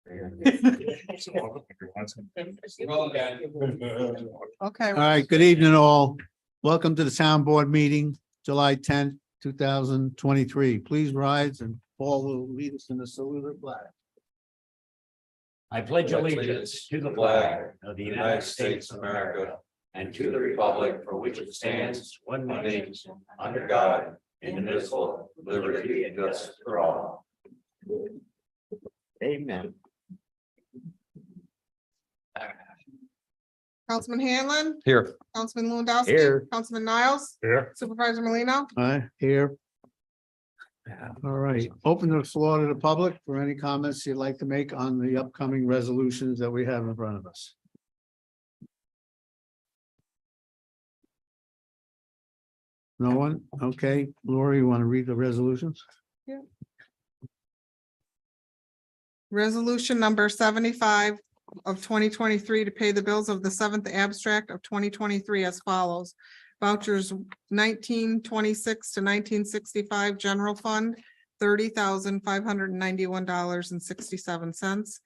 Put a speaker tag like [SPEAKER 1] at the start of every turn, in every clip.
[SPEAKER 1] Okay,
[SPEAKER 2] All right, good evening all. Welcome to the town board meeting, July 10th, 2023. Please rise and Paul will lead us in the salute of flag.
[SPEAKER 3] I pledge allegiance to the flag of the United States of America and to the republic for which it stands, one nation, under God, indivisible, with liberty and justice for all. Amen.
[SPEAKER 1] Councilman Hanlon,
[SPEAKER 3] Here.
[SPEAKER 1] Councilman Lewandowski.
[SPEAKER 3] Here.
[SPEAKER 1] Councilman Niles,
[SPEAKER 3] Here.
[SPEAKER 1] Supervisor Molino.
[SPEAKER 2] Here. All right, open the floor to the public for any comments you'd like to make on the upcoming resolutions that we have in front of us. No one? Okay, Lori, you want to read the resolutions?
[SPEAKER 1] Resolution number 75 of 2023 to pay the bills of the seventh abstract of 2023 as follows. Vouchers 1926 to 1965 general fund, $30,591.67.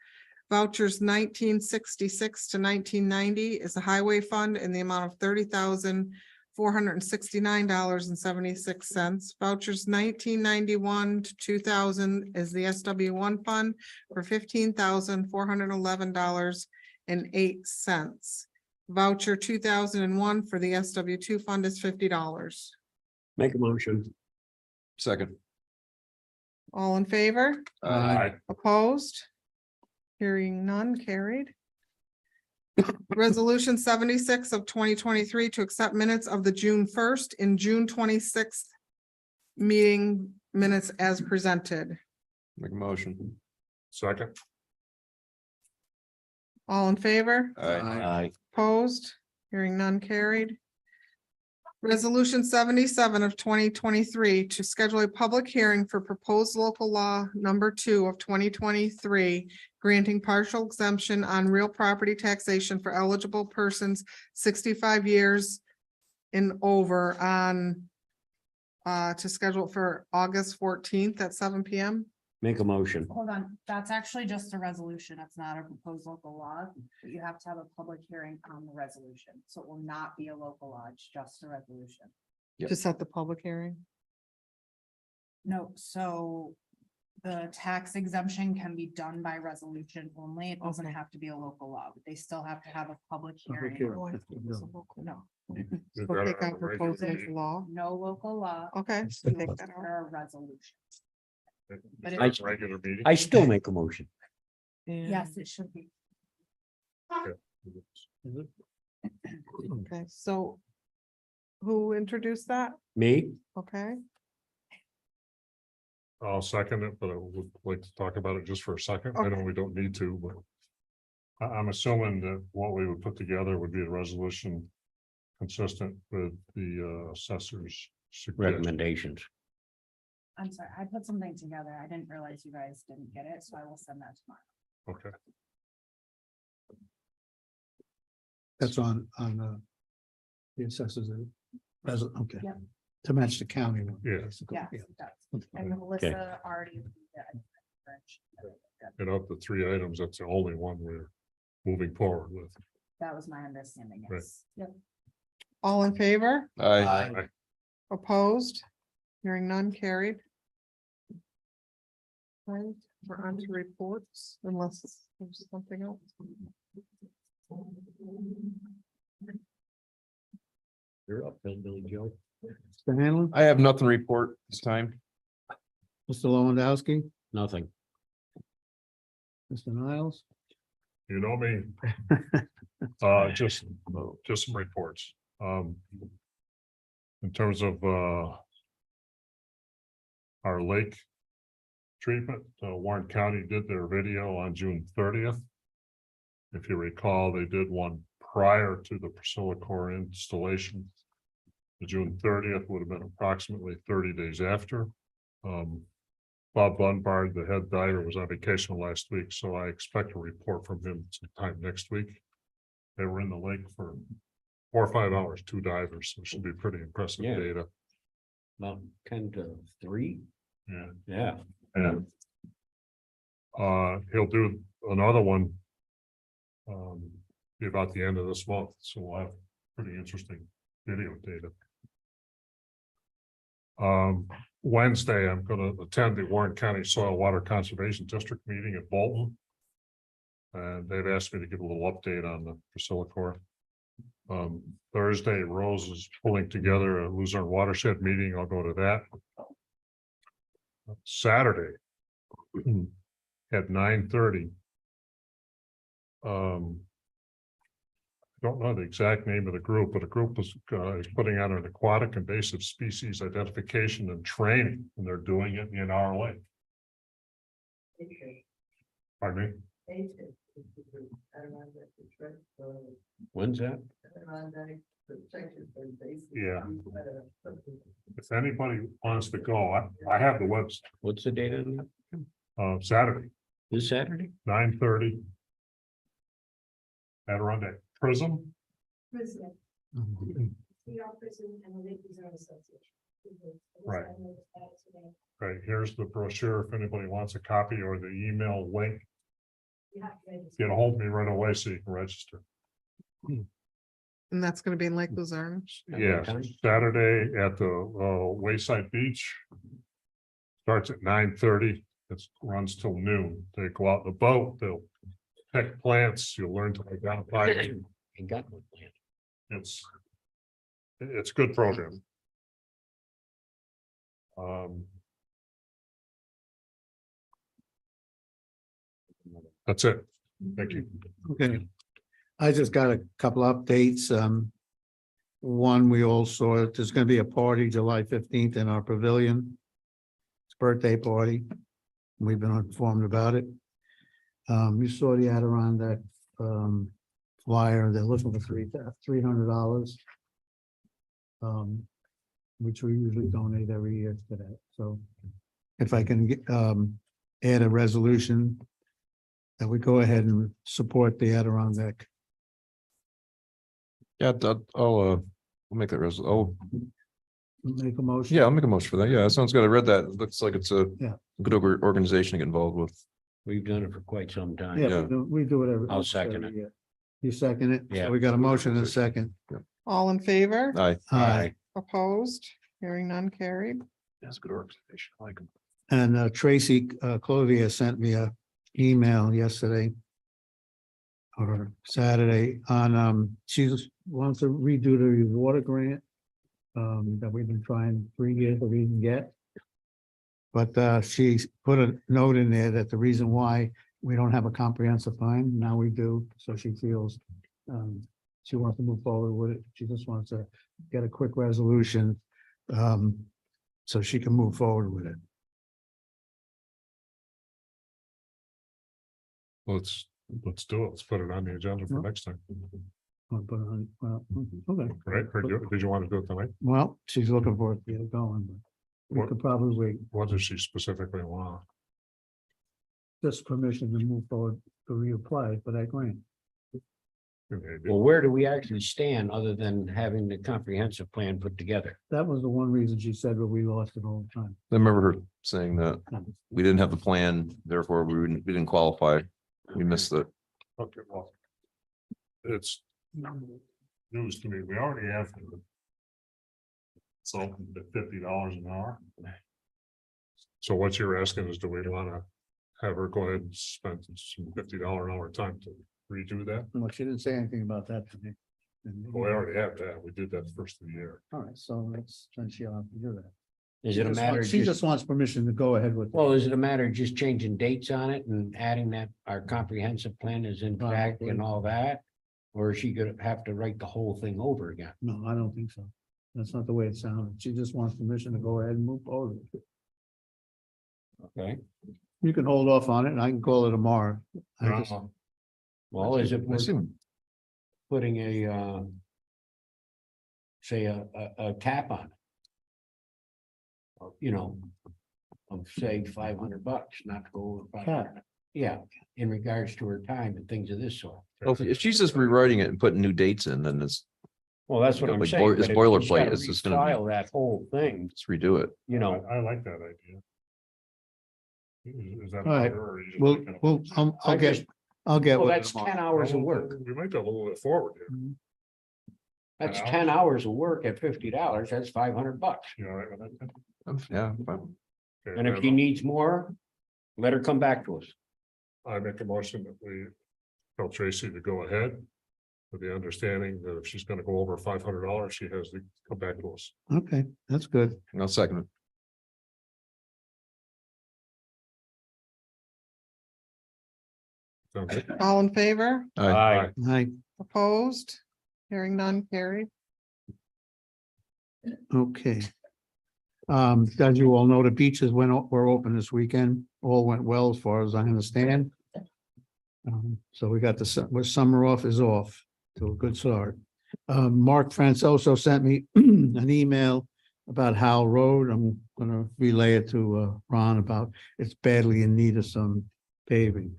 [SPEAKER 1] Vouchers 1966 to 1990 is the highway fund in the amount of $30,469.76. Vouchers 1991 to 2000 is the SW1 fund for $15,411.08. Voucher 2001 for the SW2 fund is $50.
[SPEAKER 3] Make a motion. Second.
[SPEAKER 1] All in favor?
[SPEAKER 2] Aye.
[SPEAKER 1] Opposed? Hearing none, carried. Resolution 76 of 2023 to accept minutes of the June 1st and June 26th meeting minutes as presented.
[SPEAKER 3] Make a motion.
[SPEAKER 4] Second.
[SPEAKER 1] All in favor?
[SPEAKER 3] Aye.
[SPEAKER 1] Opposed? Hearing none, carried. Resolution 77 of 2023 to schedule a public hearing for proposed local law number 2 of 2023, granting partial exemption on real property taxation for eligible persons 65 years and over on to schedule for August 14th at 7 p.m.
[SPEAKER 3] Make a motion.
[SPEAKER 5] Hold on, that's actually just a resolution. It's not a proposed local law, but you have to have a public hearing on the resolution. So it will not be a local law, it's just a resolution.
[SPEAKER 3] Yep.
[SPEAKER 1] To set the public hearing.
[SPEAKER 5] No, so the tax exemption can be done by resolution only. It doesn't
[SPEAKER 1] Okay.
[SPEAKER 5] have to be a local law, but they still have to have a public
[SPEAKER 2] Public
[SPEAKER 5] hearing.
[SPEAKER 2] hearing.
[SPEAKER 5] No,
[SPEAKER 1] So take out proposed local law.
[SPEAKER 5] no local law.
[SPEAKER 1] Okay. so take that out.
[SPEAKER 5] Or a resolution. But
[SPEAKER 3] I-
[SPEAKER 5] it,
[SPEAKER 4] Regular meeting.
[SPEAKER 3] I still make a motion.
[SPEAKER 1] And-
[SPEAKER 5] yes, it should be.
[SPEAKER 1] Okay, so who introduced that?
[SPEAKER 3] Me?
[SPEAKER 1] Okay,
[SPEAKER 4] I'll second it, but I would like to talk about it just for a second. I know we don't need to, but I'm assuming that what we would put together would be a resolution consistent with the assessor's suggestion.
[SPEAKER 3] Recommendations.
[SPEAKER 5] I'm sorry, I put something together. I didn't realize you guys didn't get it, so I will send that tomorrow.
[SPEAKER 4] Okay.
[SPEAKER 2] That's on the assessors. Okay.
[SPEAKER 5] Yep.
[SPEAKER 2] To match the county. one,
[SPEAKER 4] Yeah.
[SPEAKER 2] basically.
[SPEAKER 5] Yes, it does. And Melissa already. did.
[SPEAKER 4] And of the three items, that's the only one we're moving forward with.
[SPEAKER 5] That was my understanding,
[SPEAKER 4] Right.
[SPEAKER 5] yes. Yep.
[SPEAKER 1] all in favor?
[SPEAKER 3] Aye.
[SPEAKER 1] Opposed? Hearing none, carried. Right, we're on to reports unless there's something else.
[SPEAKER 3] You're up, Billy Joe.
[SPEAKER 2] Mr. Hanlon,
[SPEAKER 6] I have nothing to report this time.
[SPEAKER 2] Mr. Lewandowski,
[SPEAKER 3] Nothing.
[SPEAKER 2] Mr. Niles.
[SPEAKER 4] You know me. Just some reports. In terms of our lake treatment, Warren County did their video on June 30th. If you recall, they did one prior to the Priscilla Core installation. The June 30th would have been approximately 30 days after. Bob Bunbard, the head diver, was on vacation last week, so I expect a report from him sometime next week. They were in the lake for 4 or 5 hours, 2 divers, so it should be pretty impressive
[SPEAKER 3] Yeah.
[SPEAKER 4] data.
[SPEAKER 3] About 10 to 3.
[SPEAKER 4] Yeah.
[SPEAKER 3] Yeah.
[SPEAKER 4] And he'll do another one. Be about the end of this month, so we'll have pretty interesting video data. Wednesday, I'm gonna attend the Warren County Soil Water Conservation District meeting at Bolton. And they've asked me to give a little update on the Priscilla Corps. Thursday, Rose is pulling together a Luzerne watershed meeting. I'll go to that. Saturday at 9:30. I don't know the exact name of the group, but a group is putting out an aquatic invasive species identification and training, and they're doing it in our lake. Pardon me?
[SPEAKER 3] When's that?
[SPEAKER 4] Yeah. If anybody wants to go, I have the website,
[SPEAKER 3] What's the date on that?
[SPEAKER 4] Saturday,
[SPEAKER 3] This Saturday?
[SPEAKER 4] 9:30. Adirondack Prism.
[SPEAKER 7] President,
[SPEAKER 2] Mhm.
[SPEAKER 7] we are president and the Lake Luzerne Association.
[SPEAKER 4] Right. Right, here's the brochure if anybody wants a copy or the email link.
[SPEAKER 7] You have to register.
[SPEAKER 4] Get a hold of me right away so you can register.
[SPEAKER 1] And that's gonna be in Lake Luzerne.
[SPEAKER 4] Yeah, Saturday at the Wayside Beach. Starts at 9:30. It runs till noon. They go out in the boat, they'll pick plants, you'll learn to identify. them.
[SPEAKER 3] I got one plan.
[SPEAKER 4] It's a good program. That's it. Thank you.
[SPEAKER 2] Okay. I just got a couple updates. One, we all saw it. There's gonna be a party July 15th in our pavilion. It's a birthday party. We've been informed about it. You saw the Adirondack flyer. They're looking for $300. Which we usually donate every year to that. So if I can get add a resolution that we go ahead and support the Adirondack.
[SPEAKER 6] Yeah, I'll make that I'll
[SPEAKER 2] Make a motion.
[SPEAKER 6] yeah, I'll make a motion for that. Yeah, that sounds good. I read that. It looks like it's a
[SPEAKER 2] Yeah.
[SPEAKER 6] good organization to get involved with.
[SPEAKER 3] We've done it for quite some time.
[SPEAKER 2] Yeah,
[SPEAKER 6] Yeah.
[SPEAKER 2] we do it every.
[SPEAKER 3] I'll second
[SPEAKER 2] every year. You second it?
[SPEAKER 3] Yeah.
[SPEAKER 2] So we got a motion and a second.
[SPEAKER 1] All in favor?
[SPEAKER 6] Aye.
[SPEAKER 2] Aye.
[SPEAKER 1] Opposed? Hearing none carried.
[SPEAKER 6] That's a good organization. I like them.
[SPEAKER 2] And Tracy Clovia sent me a email yesterday. Or Saturday on, she just wants to redo the water grant. That we've been trying 3 years that we didn't get. But she put a note in there that the reason why we don't have a comprehensive plan, now we do, so she feels. She wants to move forward with it. She just wants to get a quick resolution. So she can move forward with it.
[SPEAKER 4] Let's do it. Let's put it on the agenda for next time.
[SPEAKER 2] I'll put it on, well, okay.
[SPEAKER 4] Right? Or did you want to do it tonight?
[SPEAKER 2] Well, she's looking for it to get going, but we
[SPEAKER 4] What-
[SPEAKER 2] could probably wait.
[SPEAKER 4] What does she specifically want?
[SPEAKER 2] Just permission to move forward to reapply for that grant.
[SPEAKER 4] Maybe.
[SPEAKER 3] Well, where do we actually stand other than having the comprehensive plan put together?
[SPEAKER 2] That was the one reason she said, but we lost it all the time.
[SPEAKER 6] I remember her saying that we didn't have the plan, therefore we didn't qualify. We missed it.
[SPEAKER 4] Okay, well. It's news to me. We already have. So $50 an hour. So what you're asking is, do we want to have her go ahead and spend some $50 an hour time to redo that?
[SPEAKER 2] Well, she didn't say anything about that to me.
[SPEAKER 4] Well, we already have that. We did that the first of the year.
[SPEAKER 2] All right, so that's, then she'll have to do that.
[SPEAKER 3] Is it a matter of
[SPEAKER 2] She
[SPEAKER 3] just,
[SPEAKER 2] just wants permission to go ahead with.
[SPEAKER 3] well, is it a matter of just changing dates on it and adding that our comprehensive plan is intact and all that? Or is she gonna have to write the whole thing over again?
[SPEAKER 2] No, I don't think so. That's not the way it sounded. She just wants permission to go ahead and move forward.
[SPEAKER 3] Okay,
[SPEAKER 2] You can hold off on it and I can call her tomorrow. I just,
[SPEAKER 3] well, is it
[SPEAKER 6] I
[SPEAKER 3] worth
[SPEAKER 6] seem,
[SPEAKER 3] putting a say a cap on it? You know, of say $500, not to go over
[SPEAKER 2] Cap.
[SPEAKER 3] $500. Yeah, in regards to her time and things of this sort.
[SPEAKER 6] well, if she's just rewriting it and putting new dates in, then it's
[SPEAKER 3] Well, that's what
[SPEAKER 6] Yeah,
[SPEAKER 3] I'm
[SPEAKER 6] like
[SPEAKER 3] saying.
[SPEAKER 6] it's
[SPEAKER 3] but if she's
[SPEAKER 6] boilerplate,
[SPEAKER 3] gotta
[SPEAKER 6] it's just gonna be-
[SPEAKER 3] refile that whole thing,
[SPEAKER 6] just redo it.
[SPEAKER 3] you know.
[SPEAKER 4] I like that idea. Is that?
[SPEAKER 2] All right.
[SPEAKER 4] better, or are you just
[SPEAKER 2] we'll,
[SPEAKER 4] looking at-
[SPEAKER 2] we'll, I'll
[SPEAKER 3] I
[SPEAKER 2] get,
[SPEAKER 3] just,
[SPEAKER 2] I'll get
[SPEAKER 8] Well,
[SPEAKER 2] with
[SPEAKER 8] that's
[SPEAKER 2] them.
[SPEAKER 8] 10 hours of work.
[SPEAKER 4] We might go a little bit forward here.
[SPEAKER 8] That's
[SPEAKER 4] 10
[SPEAKER 8] 10 hours of work at $50. That's $500.
[SPEAKER 4] You all right with that?
[SPEAKER 6] Yeah, fine.
[SPEAKER 4] Okay,
[SPEAKER 8] And if she needs more, let her come back to us.
[SPEAKER 4] I make a motion that we tell Tracy to go ahead with the understanding that if she's gonna go over $500, she has to come back to us.
[SPEAKER 2] Okay, that's good.
[SPEAKER 6] I'll second it.
[SPEAKER 4] Sounds good?
[SPEAKER 1] All in favor?
[SPEAKER 6] Aye.
[SPEAKER 2] I,
[SPEAKER 1] Opposed? Hearing none carried.
[SPEAKER 2] okay. As you all know, the beaches were open this weekend. All went well as far as I understand. So we got where summer off is off to a good start. Mark Francoso sent me an email about Howell Road. I'm gonna relay it to Ron about it's badly in need of some paving.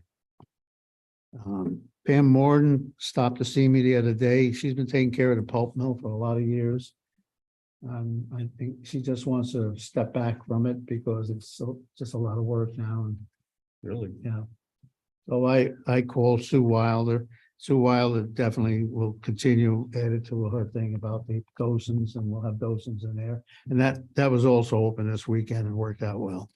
[SPEAKER 2] Pam Morden stopped to see me the other day. She's been taking care of the pulp mill for a lot of years. I think she just wants to step back from it because it's just a lot of work now and
[SPEAKER 4] Really?
[SPEAKER 2] yeah. So I called Sue Wilder. Sue Wilder definitely will continue added to her thing about the dozens and we'll have dozens in there. And that was also open this weekend and worked out well.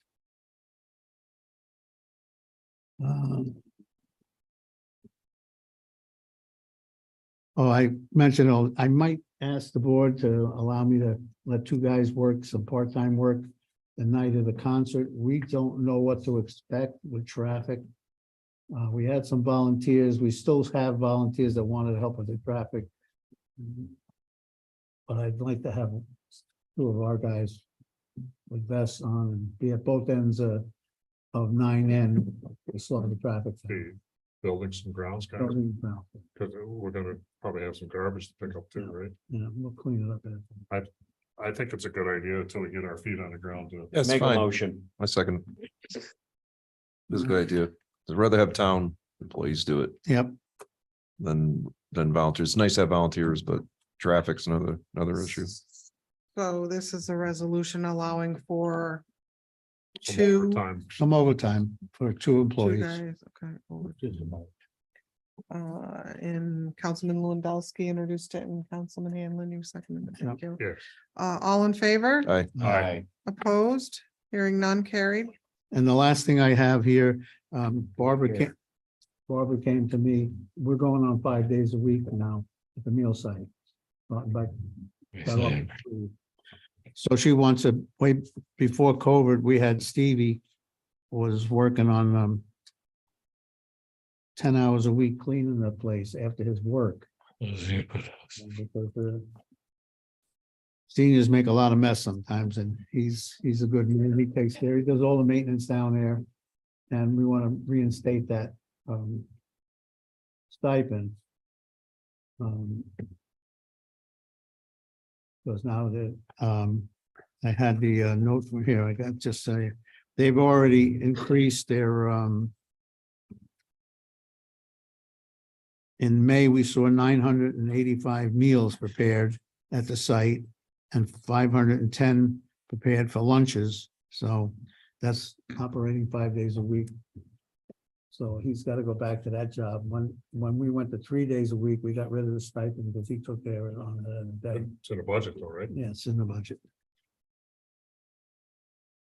[SPEAKER 2] Oh, I mentioned, I might ask the board to allow me to let two guys work some part-time work the night of the concert. We don't know what to expect with traffic. We had some volunteers. We still have volunteers that wanted to help with the traffic. But I'd like to have two of our guys with vests on and be at both ends of 9N to slow the traffic.
[SPEAKER 4] The buildings and grounds guys,
[SPEAKER 2] Well,
[SPEAKER 4] because we're gonna probably have some garbage to pick up too, right?
[SPEAKER 2] yeah, we'll clean it up.
[SPEAKER 4] I think it's a good idea until we get our feet on the ground to.
[SPEAKER 6] That's
[SPEAKER 8] Make a
[SPEAKER 6] fine.
[SPEAKER 8] motion.
[SPEAKER 6] My second. This is a good idea. I'd rather have town employees do it
[SPEAKER 2] Yep,
[SPEAKER 6] than volunteers. It's nice to have volunteers, but traffic's another issue.
[SPEAKER 1] So this is a resolution allowing for
[SPEAKER 4] some
[SPEAKER 1] two
[SPEAKER 4] overtime.
[SPEAKER 2] some overtime for two
[SPEAKER 1] two
[SPEAKER 2] employees.
[SPEAKER 1] guys, okay. And Councilman Lewandowski introduced it and Councilman Hanlon, you seconded it. Thank you.
[SPEAKER 4] Yes.
[SPEAKER 1] All in favor?
[SPEAKER 6] Aye.
[SPEAKER 4] Aye.
[SPEAKER 1] Opposed? Hearing none carried.
[SPEAKER 2] And the last thing I have here, Barbara came to me. We're going on 5 days a week now at the meal site. But so she wants to wait before COVID, we had Stevie was working on 10 hours a week cleaning the place after his work. Because seniors make a lot of mess sometimes and he's a good man. He takes care, he does all the maintenance down there. And we want to reinstate that stipend. Because now that I had the note from here, I got just say they've already increased their in May, we saw 985 meals prepared at the site and 510 prepared for lunches. So that's operating 5 days a week. So he's got to go back to that job. When we went to 3 days a week, we got rid of the stipend because he took care of it on a day.
[SPEAKER 4] It's in the budget though, right?
[SPEAKER 2] Yeah, it's in the budget.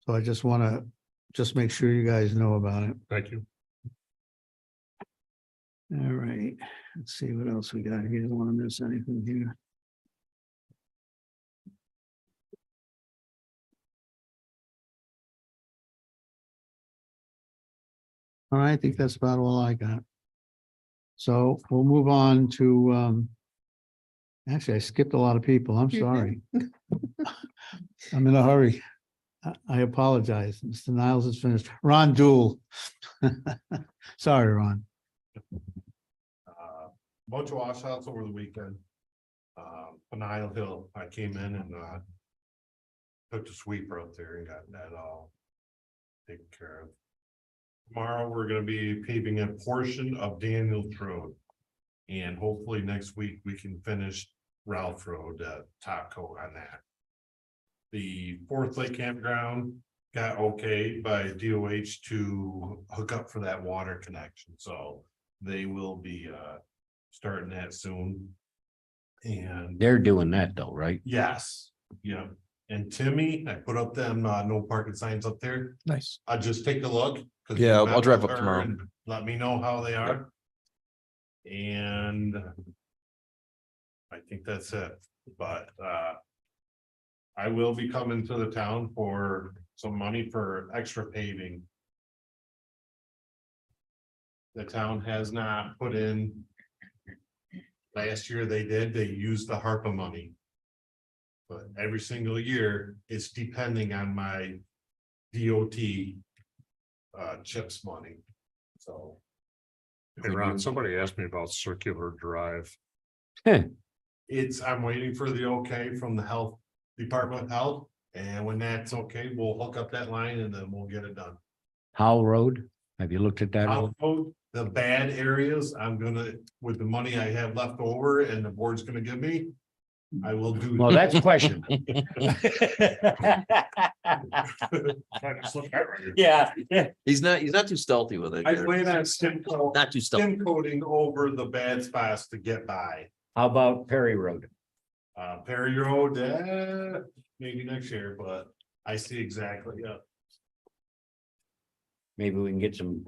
[SPEAKER 2] So I just want to just make sure you guys know about it.
[SPEAKER 4] Thank you.
[SPEAKER 2] All right, let's see what else we got here. Don't want to miss anything here. All right, I think that's about all I got. So we'll move on to, actually, I skipped a lot of people. I'm
[SPEAKER 1] You did.
[SPEAKER 2] sorry. I'm in a hurry. I apologize. Mr. Niles is finished. Ron Dool. Sorry, Ron.
[SPEAKER 9] Bunch of washouts over the weekend. On Isle Hill, I came in and took the sweeper up there and got that all taken care of. Tomorrow, we're gonna be paving a portion of Daniels Road. And hopefully next week we can finish Ralph Road, top coat on that. The Fourth Lake Campground got okay by DOH to hook up for that water connection, so They will be starting that soon. And
[SPEAKER 8] They're doing that though, right?
[SPEAKER 9] yes, yeah, and Timmy, I put up them no parking signs up there.
[SPEAKER 6] Nice.
[SPEAKER 9] I'll just take a look. 'cause
[SPEAKER 6] Yeah,
[SPEAKER 9] you
[SPEAKER 6] I'll
[SPEAKER 9] met
[SPEAKER 6] drive
[SPEAKER 9] with
[SPEAKER 6] up
[SPEAKER 9] her
[SPEAKER 6] tomorrow.
[SPEAKER 9] and Let me know how they are. And I think that's it, but I will be coming to the town for some money for extra paving. The town has not put in. Last year they did, they used the HARPA money. But every single year, it's depending on my DOT CHIPS money, so.
[SPEAKER 4] Hey, Ron, somebody asked me about circular drive.
[SPEAKER 9] I'm waiting for the okay from the health, Department of Health, and when that's okay, we'll hook up that line and then we'll get it done.
[SPEAKER 8] Howell Road, have you looked at that?
[SPEAKER 9] I'll vote the bad areas, I'm gonna, with the money I have left over and the board's gonna give me, I will do.
[SPEAKER 8] Well, that's a question. Yeah.
[SPEAKER 6] He's not too stealthy with it.
[SPEAKER 9] I plan on stim coat,
[SPEAKER 6] Not too stealthy.
[SPEAKER 9] stim coating over the bad spots to get by.
[SPEAKER 8] How about Perry Road?
[SPEAKER 9] Perry Road, maybe next year, but I see exactly, yeah.
[SPEAKER 8] Maybe we can get some,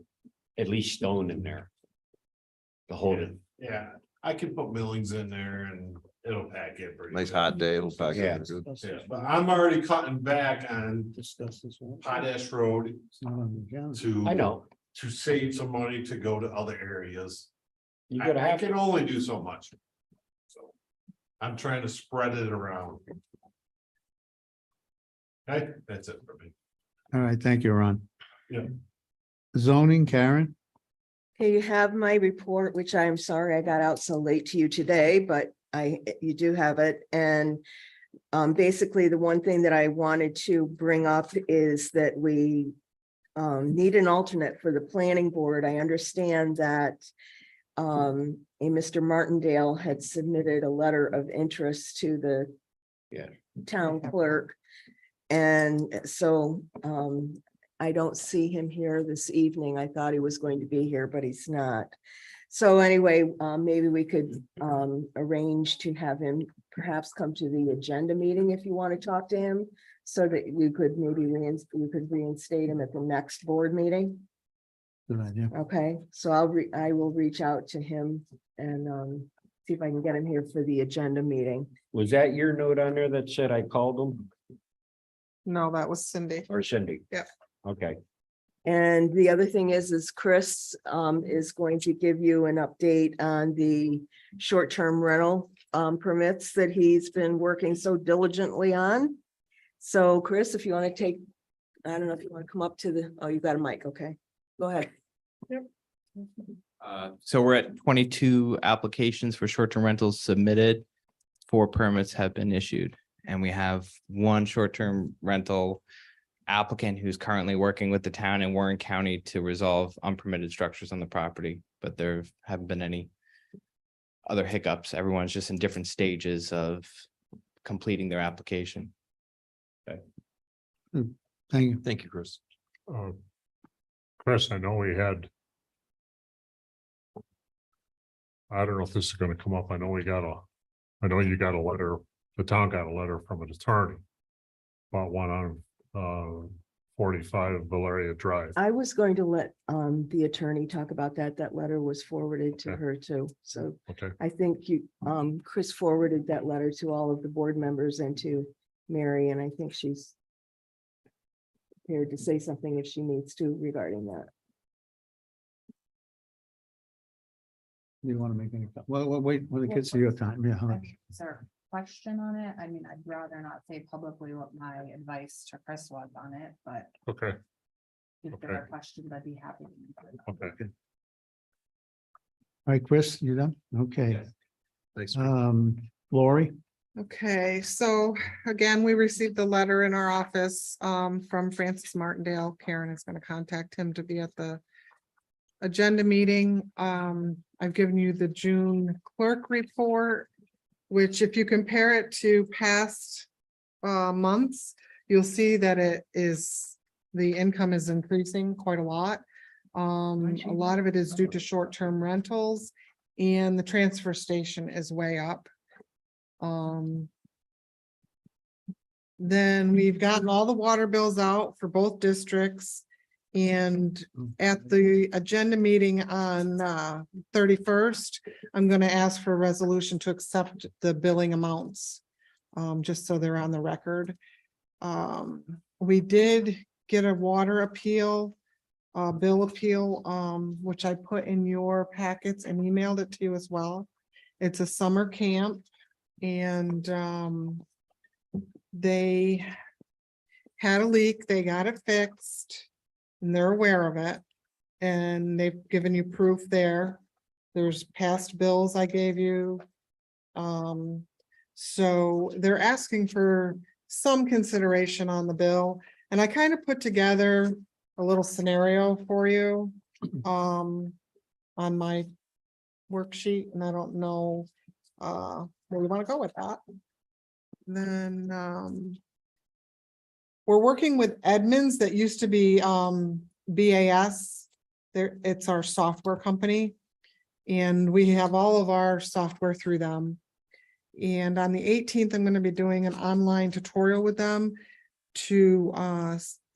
[SPEAKER 8] at least stone in there. To hold it.
[SPEAKER 9] Yeah, I can put millings in there and it'll pack it. pretty
[SPEAKER 6] Nice
[SPEAKER 9] good.
[SPEAKER 6] hot day, it'll pack
[SPEAKER 8] Yeah.
[SPEAKER 6] it. Good.
[SPEAKER 9] Yeah, but I'm already cutting back on
[SPEAKER 2] Discuss this one.
[SPEAKER 9] Potash Road
[SPEAKER 2] It's not on the agenda.
[SPEAKER 9] to.
[SPEAKER 8] I know,
[SPEAKER 9] To save some money to go to other areas.
[SPEAKER 8] you
[SPEAKER 9] I
[SPEAKER 8] gotta have,
[SPEAKER 9] can only do so much. So I'm trying to spread it around. Okay, that's it for me.
[SPEAKER 2] All right, thank you, Ron.
[SPEAKER 9] Yeah.
[SPEAKER 2] Zoning, Karen?
[SPEAKER 10] Okay, you have my report, which I'm sorry I got out so late to you today, but you do have it. And basically, the one thing that I wanted to bring up is that we need an alternate for the planning board. I understand that a Mr. Martindale had submitted a letter of interest to the town clerk. And so I don't see him here this evening. I thought he was going to be here, but he's not. So anyway, maybe we could arrange to have him perhaps come to the agenda meeting if you want to talk to him, so that you could maybe you could reinstate him at the next board meeting.
[SPEAKER 2] Good idea.
[SPEAKER 10] Okay, so I will reach out to him and see if I can get him here for the agenda meeting.
[SPEAKER 8] was that your note on there that said I called them
[SPEAKER 1] No, that was Cindy.
[SPEAKER 8] or Cindy?
[SPEAKER 1] Yep.
[SPEAKER 8] Okay,
[SPEAKER 10] And the other thing is Chris is going to give you an update on the short-term rental permits that he's been working so diligently on. So Chris, if you want to take, I don't know if you want to come up to the, oh, you got a mic, okay, go ahead.
[SPEAKER 11] So we're at 22 applications for short-term rentals submitted. 4 permits have been issued, and we have 1 short-term rental applicant who's currently working with the town in Warren County to resolve unpermitted structures on the property, but there haven't been any other hiccups. Everyone's just in different stages of completing their application.
[SPEAKER 2] Thank you.
[SPEAKER 6] Thank you, Chris.
[SPEAKER 4] Chris, I know we had. I don't know if this is gonna come up. I know you got a letter, the town got a letter from an attorney. About one on 45 Valeria Drive.
[SPEAKER 10] I was going to let the attorney talk about that. That letter was forwarded to
[SPEAKER 4] Okay.
[SPEAKER 10] her too. So
[SPEAKER 4] Okay,
[SPEAKER 10] I think Chris forwarded that letter to all of the board members and to Mary, and I think she's prepared to say something if she needs to regarding that.
[SPEAKER 2] You want to make any, well, wait, when it gets to your time, yeah. all right.
[SPEAKER 5] Is there a question on it? I mean, I'd rather not say publicly what my advice to Chris was on it, but
[SPEAKER 4] okay,
[SPEAKER 5] if there are questions, I'd be happy to answer them.
[SPEAKER 4] okay.
[SPEAKER 2] All right, Chris, you done? Okay.
[SPEAKER 6] Thanks.
[SPEAKER 2] Lori?
[SPEAKER 1] Okay, so again, we received the letter in our office from Francis Martindale. Karen is going to contact him to be at the agenda meeting. I've given you the June clerk report, which if you compare it to past months, you'll see that the income is increasing quite a lot. A lot of it is due to short-term rentals and the transfer station is way up. Then we've gotten all the water bills out for both districts. And at the agenda meeting on 31st, I'm gonna ask for a resolution to accept the billing amounts. Just so they're on the record. We did get a water appeal, bill appeal, which I put in your packets and emailed it to you as well. It's a summer camp and they had a leak, they got it fixed and they're aware of it. And they've given you proof there. There's past bills I gave you. So they're asking for some consideration on the bill. And I kind of put together a little scenario for you on my worksheet, and I don't know where we want to go with that. Then we're working with Edmunds that used to be BAS. It's our software company. And we have all of our software through them. And on the 18th, I'm going to be doing an online tutorial with them to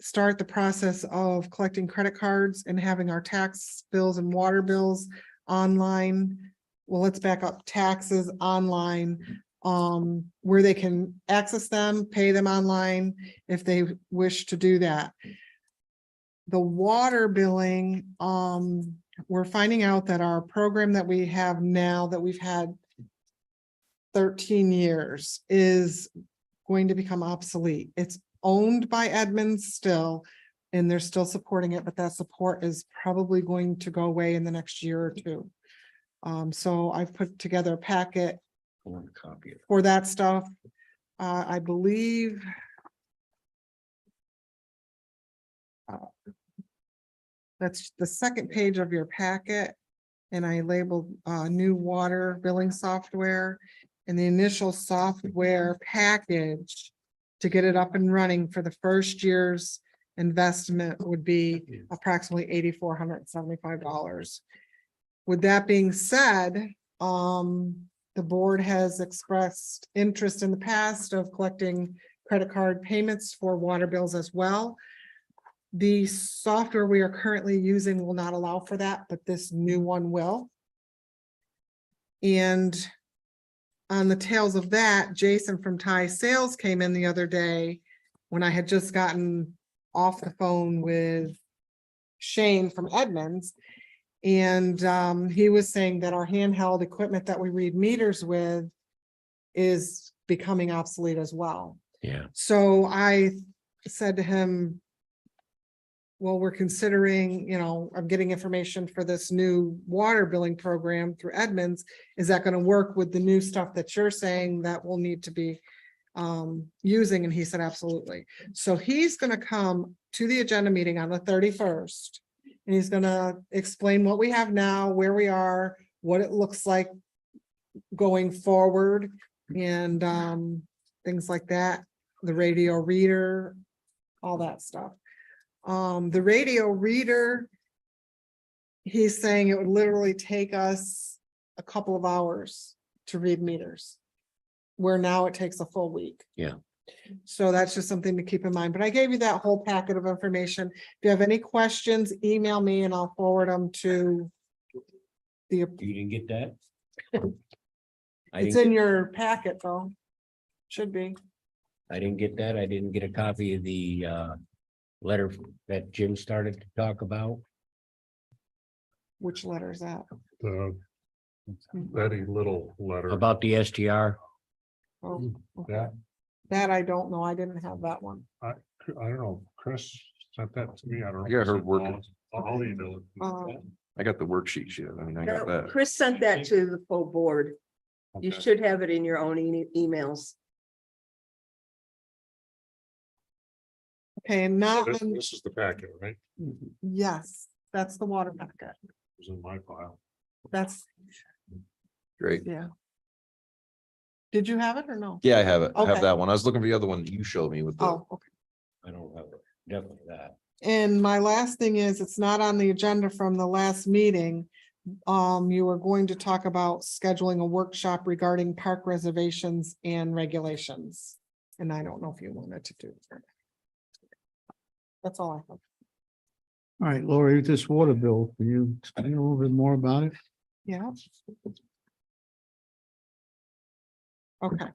[SPEAKER 1] start the process of collecting credit cards and having our tax bills and water bills online. Well, let's back up, taxes online, where they can access them, pay them online if they wish to do that. The water billing, we're finding out that our program that we have now that we've had 13 years is going to become obsolete. It's owned by Edmunds still, and they're still supporting it, but that support is probably going to go away in the next year or two. So I've put together a packet for that stuff. I believe that's the second page of your packet. And I labeled new water billing software. And the initial software package to get it up and running for the first year's investment would be approximately $8,475. With that being said, the board has expressed interest in the past of collecting credit card payments for water bills as well. The software we are currently using will not allow for that, but this new one will. And on the tails of that, Jason from Thai Sales came in the other day when I had just gotten off the phone with Shane from Edmunds. And he was saying that our handheld equipment that we read meters with is becoming obsolete as well.
[SPEAKER 8] Yeah.
[SPEAKER 1] So I said to him, well, we're considering, I'm getting information for this new water billing program through Edmunds. Is that going to work with the new stuff that you're saying that we'll need to be using? And he said, absolutely. So he's going to come to the agenda meeting on the 31st. And he's going to explain what we have now, where we are, what it looks like going forward, and things like that. The radio reader, all that stuff. The radio reader, he's saying it would literally take us a couple of hours to read meters, where now it takes a full week.
[SPEAKER 8] Yeah.
[SPEAKER 1] So that's just something to keep in mind. But I gave you that whole packet of information. If you have any questions, email me and I'll forward them to the.
[SPEAKER 8] You didn't get that?
[SPEAKER 1] It's in your packet though. Should be.
[SPEAKER 8] I didn't get that. I didn't get a copy of the letter that Jim started to talk about.
[SPEAKER 1] Which letter is that?
[SPEAKER 4] The Betty Little letter.
[SPEAKER 8] About the STR.
[SPEAKER 1] Oh, okay.
[SPEAKER 4] That,
[SPEAKER 1] That I don't know. I didn't have that one.
[SPEAKER 4] I don't know, Chris sent that to me. I don't know.
[SPEAKER 6] I got her working.
[SPEAKER 4] I'll email it.
[SPEAKER 6] I got the worksheet sheet. I mean, I got that.
[SPEAKER 10] Chris sent that to the full board. You
[SPEAKER 4] Okay.
[SPEAKER 10] should have it in your own emails.
[SPEAKER 1] Okay, and now,
[SPEAKER 4] This is the packet, right?
[SPEAKER 1] yes, that's the water packet.
[SPEAKER 4] It was in my file.
[SPEAKER 1] That's,
[SPEAKER 6] Great.
[SPEAKER 1] yeah. Did you have it or no?
[SPEAKER 6] Yeah, I have it. I
[SPEAKER 1] Okay.
[SPEAKER 6] have that one. I was looking for the other one that you showed me with the,
[SPEAKER 1] Oh, okay.
[SPEAKER 8] I don't have it. Definitely that.
[SPEAKER 1] And my last thing is, it's not on the agenda from the last meeting. You were going to talk about scheduling a workshop regarding park reservations and regulations. And I don't know if you wanted to do that. That's all I have.
[SPEAKER 2] All right, Lori, this water bill, can you explain a little bit more about it?
[SPEAKER 1] Yeah. Okay.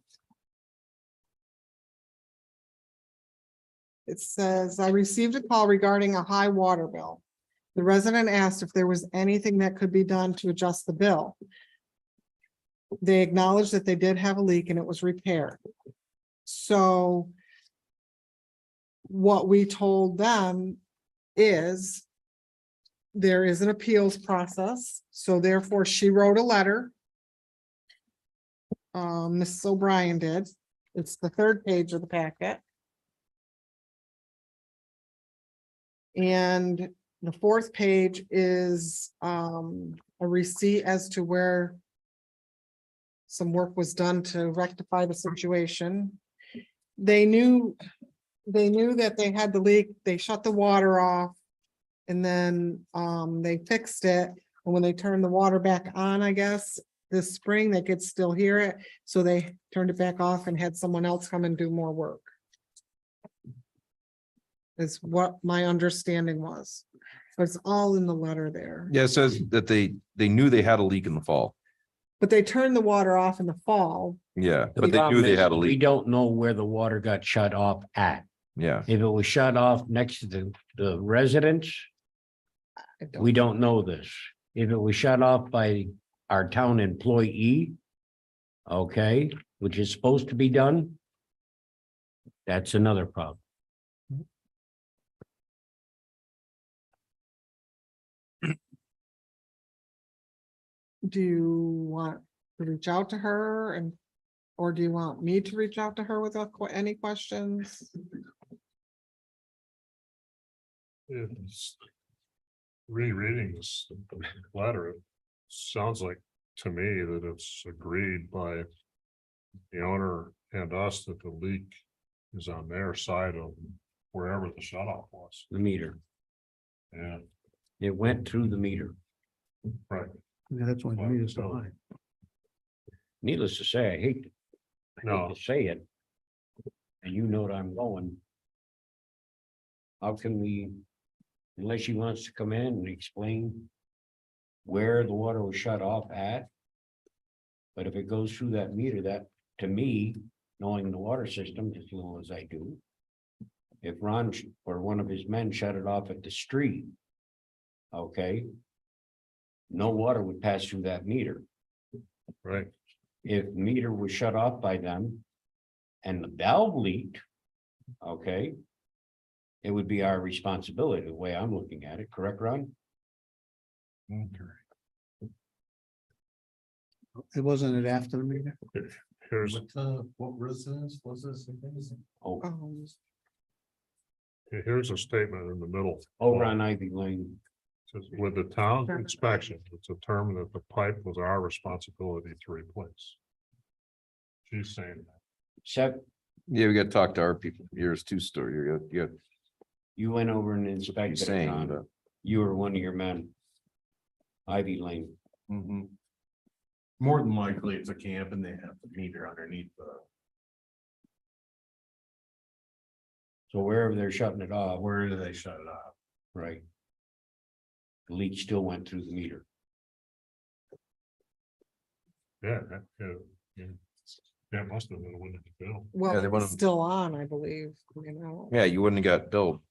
[SPEAKER 1] It says, I received a call regarding a high water bill. The resident asked if there was anything that could be done to adjust the bill. They acknowledged that they did have a leak and it was repaired. So what we told them is there is an appeals process, so therefore she wrote a letter. Mrs. O'Brien did. It's the third page of the packet. And the fourth page is a receipt as to where some work was done to rectify the situation. They knew that they had the leak. They shut the water off. And then they fixed it. And when they turned the water back on, I guess, this spring, they could still hear it. So they turned it back off and had someone else come and do more work. Is what my understanding was. But it's all in the letter there.
[SPEAKER 6] Yeah, it says that they knew they had a leak in the fall.
[SPEAKER 1] But they turned the water off in the fall.
[SPEAKER 6] Yeah,
[SPEAKER 8] The
[SPEAKER 6] but they knew
[SPEAKER 8] problem
[SPEAKER 6] they
[SPEAKER 8] is
[SPEAKER 6] had a
[SPEAKER 8] We
[SPEAKER 6] leak.
[SPEAKER 8] don't know where the water got shut off at.
[SPEAKER 6] Yeah,
[SPEAKER 8] If it was shut off next to the residents,
[SPEAKER 1] I
[SPEAKER 8] we don't know this. If it was shut off by our town employee, okay, which is supposed to be done, that's another problem.
[SPEAKER 1] Do you want to reach out to her and, or do you want me to reach out to her with any questions?
[SPEAKER 4] It's rereading this letter, it sounds like to me that it's agreed by the owner and us that the leak is on their side of wherever the shut off was.
[SPEAKER 8] The meter,
[SPEAKER 4] And
[SPEAKER 8] it went through the meter.
[SPEAKER 4] right,
[SPEAKER 2] Yeah, that's why the meter's so high.
[SPEAKER 8] Needless to say, I hate
[SPEAKER 4] no,
[SPEAKER 8] to say it. And you know what I'm going. How can we, unless she wants to come in and explain where the water was shut off at. But if it goes through that meter, that, to me, knowing the water system as little as I do. If Ron or one of his men shut it off at the street. Okay. No water would pass through that meter.
[SPEAKER 4] right,
[SPEAKER 8] If meter was shut off by them and the valve leaked, okay, it would be our responsibility, the way I'm looking at it, correct, Ron?
[SPEAKER 2] It wasn't it after the meeting?
[SPEAKER 4] here's,
[SPEAKER 9] What residence was this?
[SPEAKER 8] Oh,
[SPEAKER 4] here's a statement in the middle.
[SPEAKER 8] over on Ivy Lane,
[SPEAKER 4] Says, with the town inspection, it's determined that the pipe was our responsibility to replace. She's saying that.
[SPEAKER 6] yeah, we got to talk to our people. Here's two story. You got
[SPEAKER 8] you went over and
[SPEAKER 6] what you're
[SPEAKER 8] inspected it,
[SPEAKER 6] saying,
[SPEAKER 8] Ron.
[SPEAKER 6] but.
[SPEAKER 8] You were one of your men. Ivy Lane,
[SPEAKER 9] More than likely, it's a camp and they have the meter underneath the.
[SPEAKER 8] so wherever they're shutting it off,
[SPEAKER 9] Where do they shut it off?
[SPEAKER 8] right? The leak still went through the meter.
[SPEAKER 4] Yeah, that must have been when it fell.
[SPEAKER 1] Well,
[SPEAKER 6] they
[SPEAKER 1] it's
[SPEAKER 6] wanna-
[SPEAKER 1] still on, I believe, you know.
[SPEAKER 6] Yeah, you wouldn't have got billed.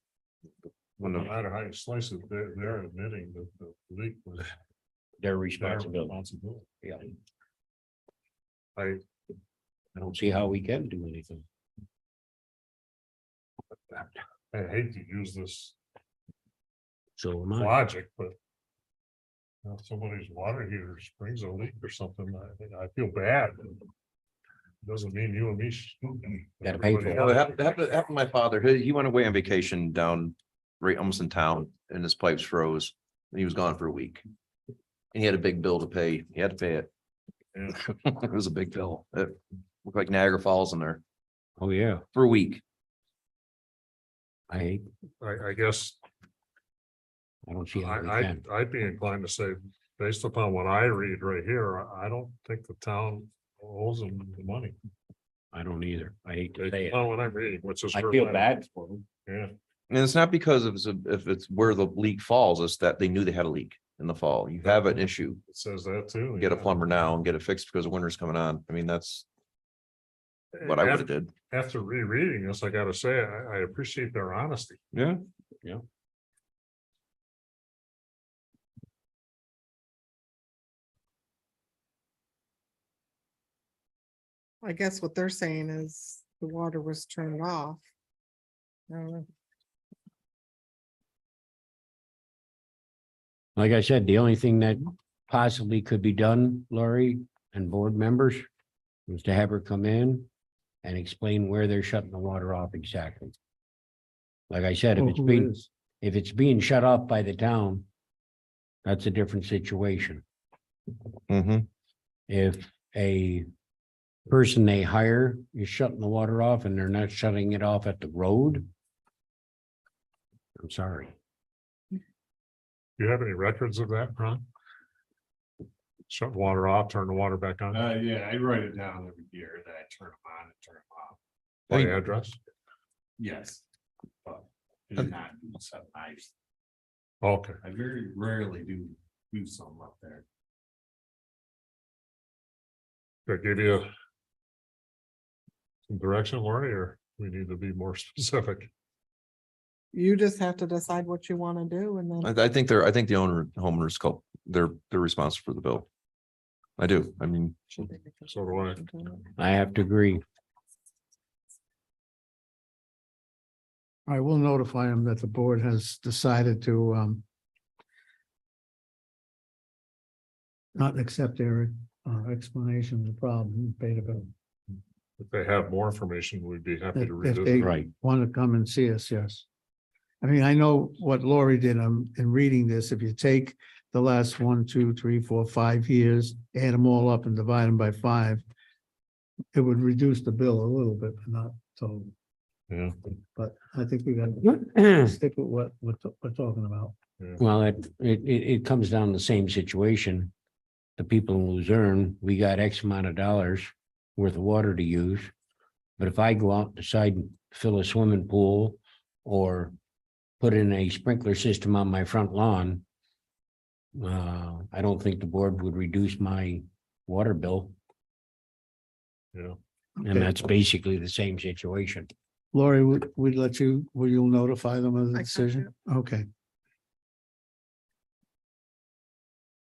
[SPEAKER 4] No matter how you slice it, they're admitting that the leak was
[SPEAKER 8] Their
[SPEAKER 4] their
[SPEAKER 8] responsibility.
[SPEAKER 4] responsibility.
[SPEAKER 8] Yeah,
[SPEAKER 4] I
[SPEAKER 8] I don't see how we can do anything.
[SPEAKER 4] hate to use this
[SPEAKER 8] So am I.
[SPEAKER 4] logic, but. If somebody's water heater springs a leak or something, I feel bad. Doesn't mean you and me.
[SPEAKER 8] Gotta pay for it.
[SPEAKER 6] Yeah, that happened to my father. He went away on vacation down right almost in town and his pipes froze. And he was gone for a week. And he had a big bill to pay. He had to pay it.
[SPEAKER 4] Yeah.
[SPEAKER 6] It was a big bill. It looked like Niagara Falls in there
[SPEAKER 8] Oh, yeah,
[SPEAKER 6] for a week.
[SPEAKER 8] I hate,
[SPEAKER 4] I guess
[SPEAKER 8] I don't see how we
[SPEAKER 4] I,
[SPEAKER 8] can.
[SPEAKER 4] I'd be inclined to say, based upon what I read right here, I don't think the town owes them the money.
[SPEAKER 8] I don't either. I hate to say
[SPEAKER 4] Based
[SPEAKER 8] it.
[SPEAKER 4] upon what I'm reading, which is.
[SPEAKER 8] I
[SPEAKER 4] her
[SPEAKER 8] feel
[SPEAKER 4] letter.
[SPEAKER 8] bad for them.
[SPEAKER 4] Yeah,
[SPEAKER 6] And it's not because of, if it's where the leak falls, it's that they knew they had a leak in the fall. You have an issue,
[SPEAKER 4] it says that too.
[SPEAKER 6] get a
[SPEAKER 4] yeah.
[SPEAKER 6] plumber now and get it fixed because winter's coming on. I mean, that's what I would have did.
[SPEAKER 4] After rereading this, I gotta say, I appreciate their honesty.
[SPEAKER 6] Yeah.
[SPEAKER 1] I guess what they're saying is the water was turned off.
[SPEAKER 8] Like I said, the only thing that possibly could be done, Laurie and board members, was to have her come in and explain where they're shutting the water off exactly. Like I said,
[SPEAKER 2] Who is?
[SPEAKER 8] if it's being shut off by the town, that's a different situation.
[SPEAKER 6] Mm-hmm.
[SPEAKER 8] If a person they hire is shutting the water off and they're not shutting it off at the road, I'm sorry.
[SPEAKER 4] Do you have any records of that, Ron? Shut water off, turn the water back on,
[SPEAKER 9] Yeah, I write it down every year that I turn them on and turn them off.
[SPEAKER 4] by address?
[SPEAKER 9] Yes. But I do not do some nice.
[SPEAKER 4] Okay,
[SPEAKER 9] I very rarely do some up there.
[SPEAKER 4] I give you some direction, Lori, or we need to be more specific?
[SPEAKER 1] You just have to decide what you want to do and then.
[SPEAKER 6] I think the homeowners they're responsible for the bill. I do. I mean,
[SPEAKER 4] So do I.
[SPEAKER 8] I have to agree.
[SPEAKER 2] I will notify them that the board has decided to not accept their explanation of the problem, pay the bill.
[SPEAKER 4] If they have more information, we'd be happy to
[SPEAKER 2] If
[SPEAKER 4] revisit.
[SPEAKER 2] they
[SPEAKER 8] Right.
[SPEAKER 2] want to come and see us, yes. I mean, I know what Lori did, in reading this, if you take the last 1, 2, 3, 4, 5 years, add them all up and divide them by 5, it would reduce the bill a little bit, but not so,
[SPEAKER 4] Yeah,
[SPEAKER 2] but I think we got to stick with what we're talking about.
[SPEAKER 8] Well, it comes down to the same situation. The people in Luzerne, we got X amount of dollars worth of water to use. But if I go out and decide to fill a swimming pool or put in a sprinkler system on my front lawn, I don't think the board would reduce my water bill.
[SPEAKER 4] yeah.
[SPEAKER 8] And
[SPEAKER 2] Okay.
[SPEAKER 8] that's basically the same situation.
[SPEAKER 2] Lori, we'd let you, will you notify them of the
[SPEAKER 1] I can
[SPEAKER 2] decision? Okay.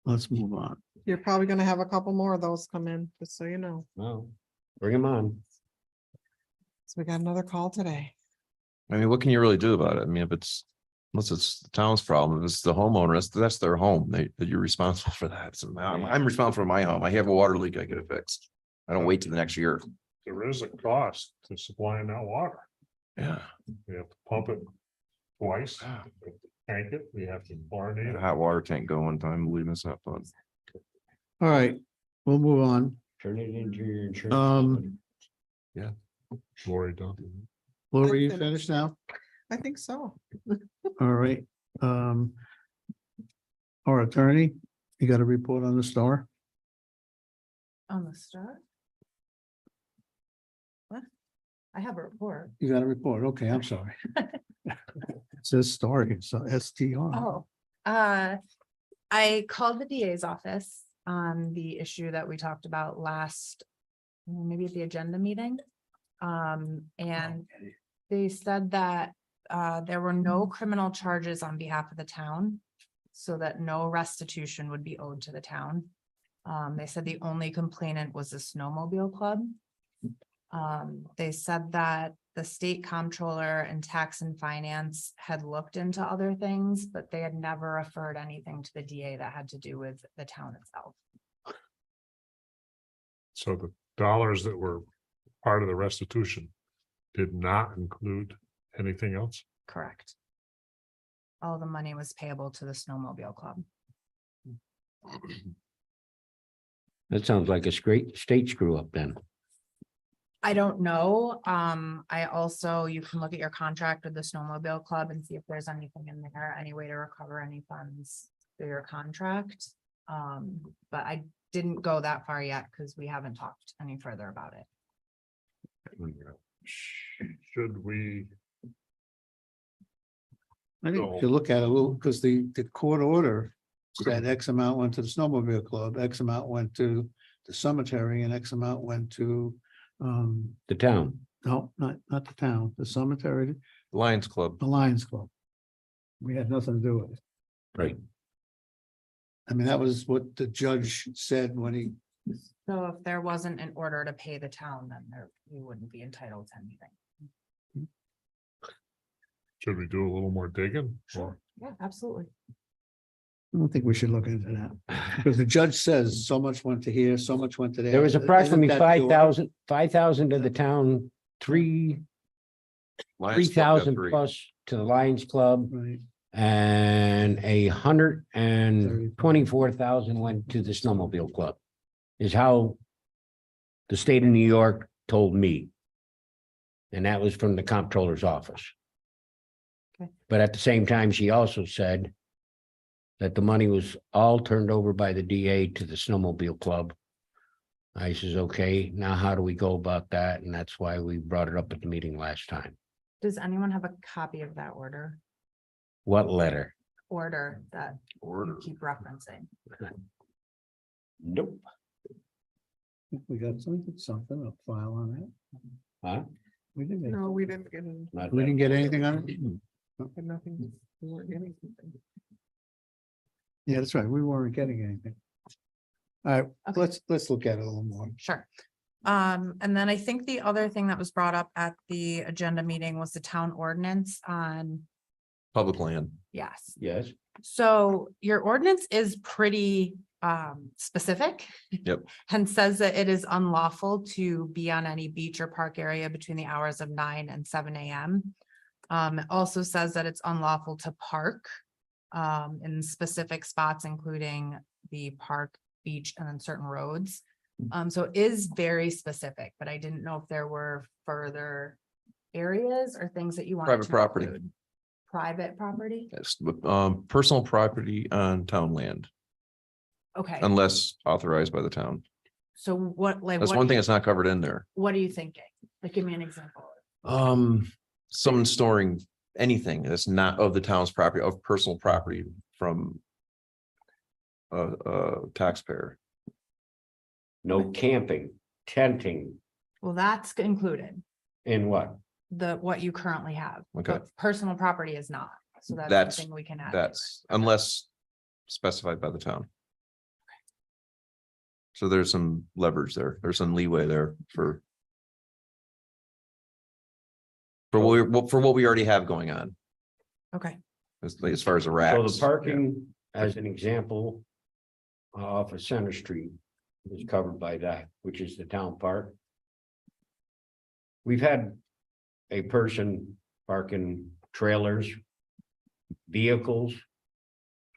[SPEAKER 2] Let's move on.
[SPEAKER 1] You're probably gonna have a couple more of those come in, just so you know.
[SPEAKER 8] Well, bring them on.
[SPEAKER 1] So we got another call today.
[SPEAKER 6] I mean, what can you really do about it? I mean, unless it's the town's problem, if it's the homeowner, that's their home. You're responsible for that. So I'm responsible for my home. I have a water leak, I get it fixed. I don't wait till the next year.
[SPEAKER 4] There is a cost to supplying that water.
[SPEAKER 6] Yeah.
[SPEAKER 4] We have to pump it twice, tank it, we have to chlorinate
[SPEAKER 6] A
[SPEAKER 4] it.
[SPEAKER 6] hot water tank go one time, believe me, it's not fun.
[SPEAKER 2] All right, we'll move on.
[SPEAKER 8] Turn it into your insurance.
[SPEAKER 2] Um,
[SPEAKER 8] company.
[SPEAKER 4] Lori done.
[SPEAKER 2] Lori, you
[SPEAKER 1] finished.
[SPEAKER 2] finished now?
[SPEAKER 1] I think so.
[SPEAKER 2] All right. Our attorney, you got a report on the store?
[SPEAKER 5] On the start? What? I have a report.
[SPEAKER 2] You got a report? Okay, I'm sorry. It says story, so STR.
[SPEAKER 5] Oh, I called the DA's office on the issue that we talked about last, maybe at the agenda meeting. And they said that there were no criminal charges on behalf of the town, so that no restitution would be owed to the town. They said the only complainant was the snowmobile club. They said that the state comptroller and tax and finance had looked into other things, but they had never referred anything to the DA that had to do with the town itself.
[SPEAKER 4] So the dollars that were part of the restitution did not include anything else?
[SPEAKER 5] Correct. All the money was payable to the snowmobile club.
[SPEAKER 8] That sounds like a straight state screw up then.
[SPEAKER 5] I don't know. I also, you can look at your contract with the snowmobile club and see if there's anything in there, any way to recover any funds through your contract. But I didn't go that far yet because we haven't talked any further about it.
[SPEAKER 4] Should we,
[SPEAKER 2] I think if you look at it a little, because the court order said X amount went to the snowmobile club, X amount went to the cemetery, and X amount went to,
[SPEAKER 8] The town.
[SPEAKER 2] no, not the town, the cemetery,
[SPEAKER 6] Lions Club.
[SPEAKER 2] the Lions Club. We had nothing to do with it.
[SPEAKER 8] Right.
[SPEAKER 2] I mean, that was what the judge said when he,
[SPEAKER 5] So if there wasn't an order to pay the town, then we wouldn't be entitled to anything.
[SPEAKER 4] should we do a little more digging? Or
[SPEAKER 5] Yeah, absolutely.
[SPEAKER 2] I don't think we should look into that. Because the judge says so much went to here, so much went to there.
[SPEAKER 8] There was
[SPEAKER 2] Isn't
[SPEAKER 8] approximately
[SPEAKER 2] that the order?
[SPEAKER 8] 5,000 to the town, 3,000
[SPEAKER 6] Lions Club got three.
[SPEAKER 8] plus to the Lions Club,
[SPEAKER 2] Right,
[SPEAKER 8] and 124,000 went to the snowmobile club. Is how the state of New York told me. And that was from the comptroller's office.
[SPEAKER 5] Okay.
[SPEAKER 8] But at the same time, she also said that the money was all turned over by the DA to the snowmobile club. I says, okay, now how do we go about that? And that's why we brought it up at the meeting last time.
[SPEAKER 5] Does anyone have a copy of that order?
[SPEAKER 8] What letter?
[SPEAKER 5] Order that
[SPEAKER 6] Order.
[SPEAKER 5] you keep referencing?
[SPEAKER 8] Nope.
[SPEAKER 2] we got something, a file on that.
[SPEAKER 8] Huh?
[SPEAKER 2] We didn't,
[SPEAKER 1] No, we didn't get any,
[SPEAKER 8] Not
[SPEAKER 2] we
[SPEAKER 8] that.
[SPEAKER 2] didn't get anything on it.
[SPEAKER 1] had nothing, we weren't getting something.
[SPEAKER 2] Yeah, that's right. We weren't getting anything. All right,
[SPEAKER 5] Okay.
[SPEAKER 2] let's look at it a little more.
[SPEAKER 5] Sure. And then I think the other thing that was brought up at the agenda meeting was the town ordinance on,
[SPEAKER 6] Public land.
[SPEAKER 5] yes.
[SPEAKER 8] Yes,
[SPEAKER 5] So your ordinance is pretty specific.
[SPEAKER 6] Yep.
[SPEAKER 5] And says that it is unlawful to be on any beach or park area between the hours of 9 and 7 a.m. It also says that it's unlawful to park in specific spots, including the park, beach, and then certain roads. So it is very specific, but I didn't know if there were further areas or things that you wanted
[SPEAKER 6] Private
[SPEAKER 5] to
[SPEAKER 6] property.
[SPEAKER 5] include. Private property?
[SPEAKER 6] Yes, personal property on town land,
[SPEAKER 5] Okay,
[SPEAKER 6] unless authorized by the town.
[SPEAKER 5] so what, like,
[SPEAKER 6] That's one thing that's not covered in there.
[SPEAKER 5] what are you thinking? Like, give me an example.
[SPEAKER 6] Someone storing anything that's not of the town's property, of personal property from a taxpayer.
[SPEAKER 8] no camping, tenting,
[SPEAKER 5] Well, that's included,
[SPEAKER 8] and what?
[SPEAKER 5] what you currently have.
[SPEAKER 6] Okay.
[SPEAKER 5] But personal property is not, so that's
[SPEAKER 6] That's-
[SPEAKER 5] something we can add. to it.
[SPEAKER 6] That's unless specified by the town. So there's some leverage there. There's some leeway there for what we already have going on
[SPEAKER 5] Okay,
[SPEAKER 6] as far as the
[SPEAKER 8] So
[SPEAKER 6] racks.
[SPEAKER 8] the parking, as an example, off of Center Street is covered by that, which is the town park. We've had a person parking trailers, vehicles.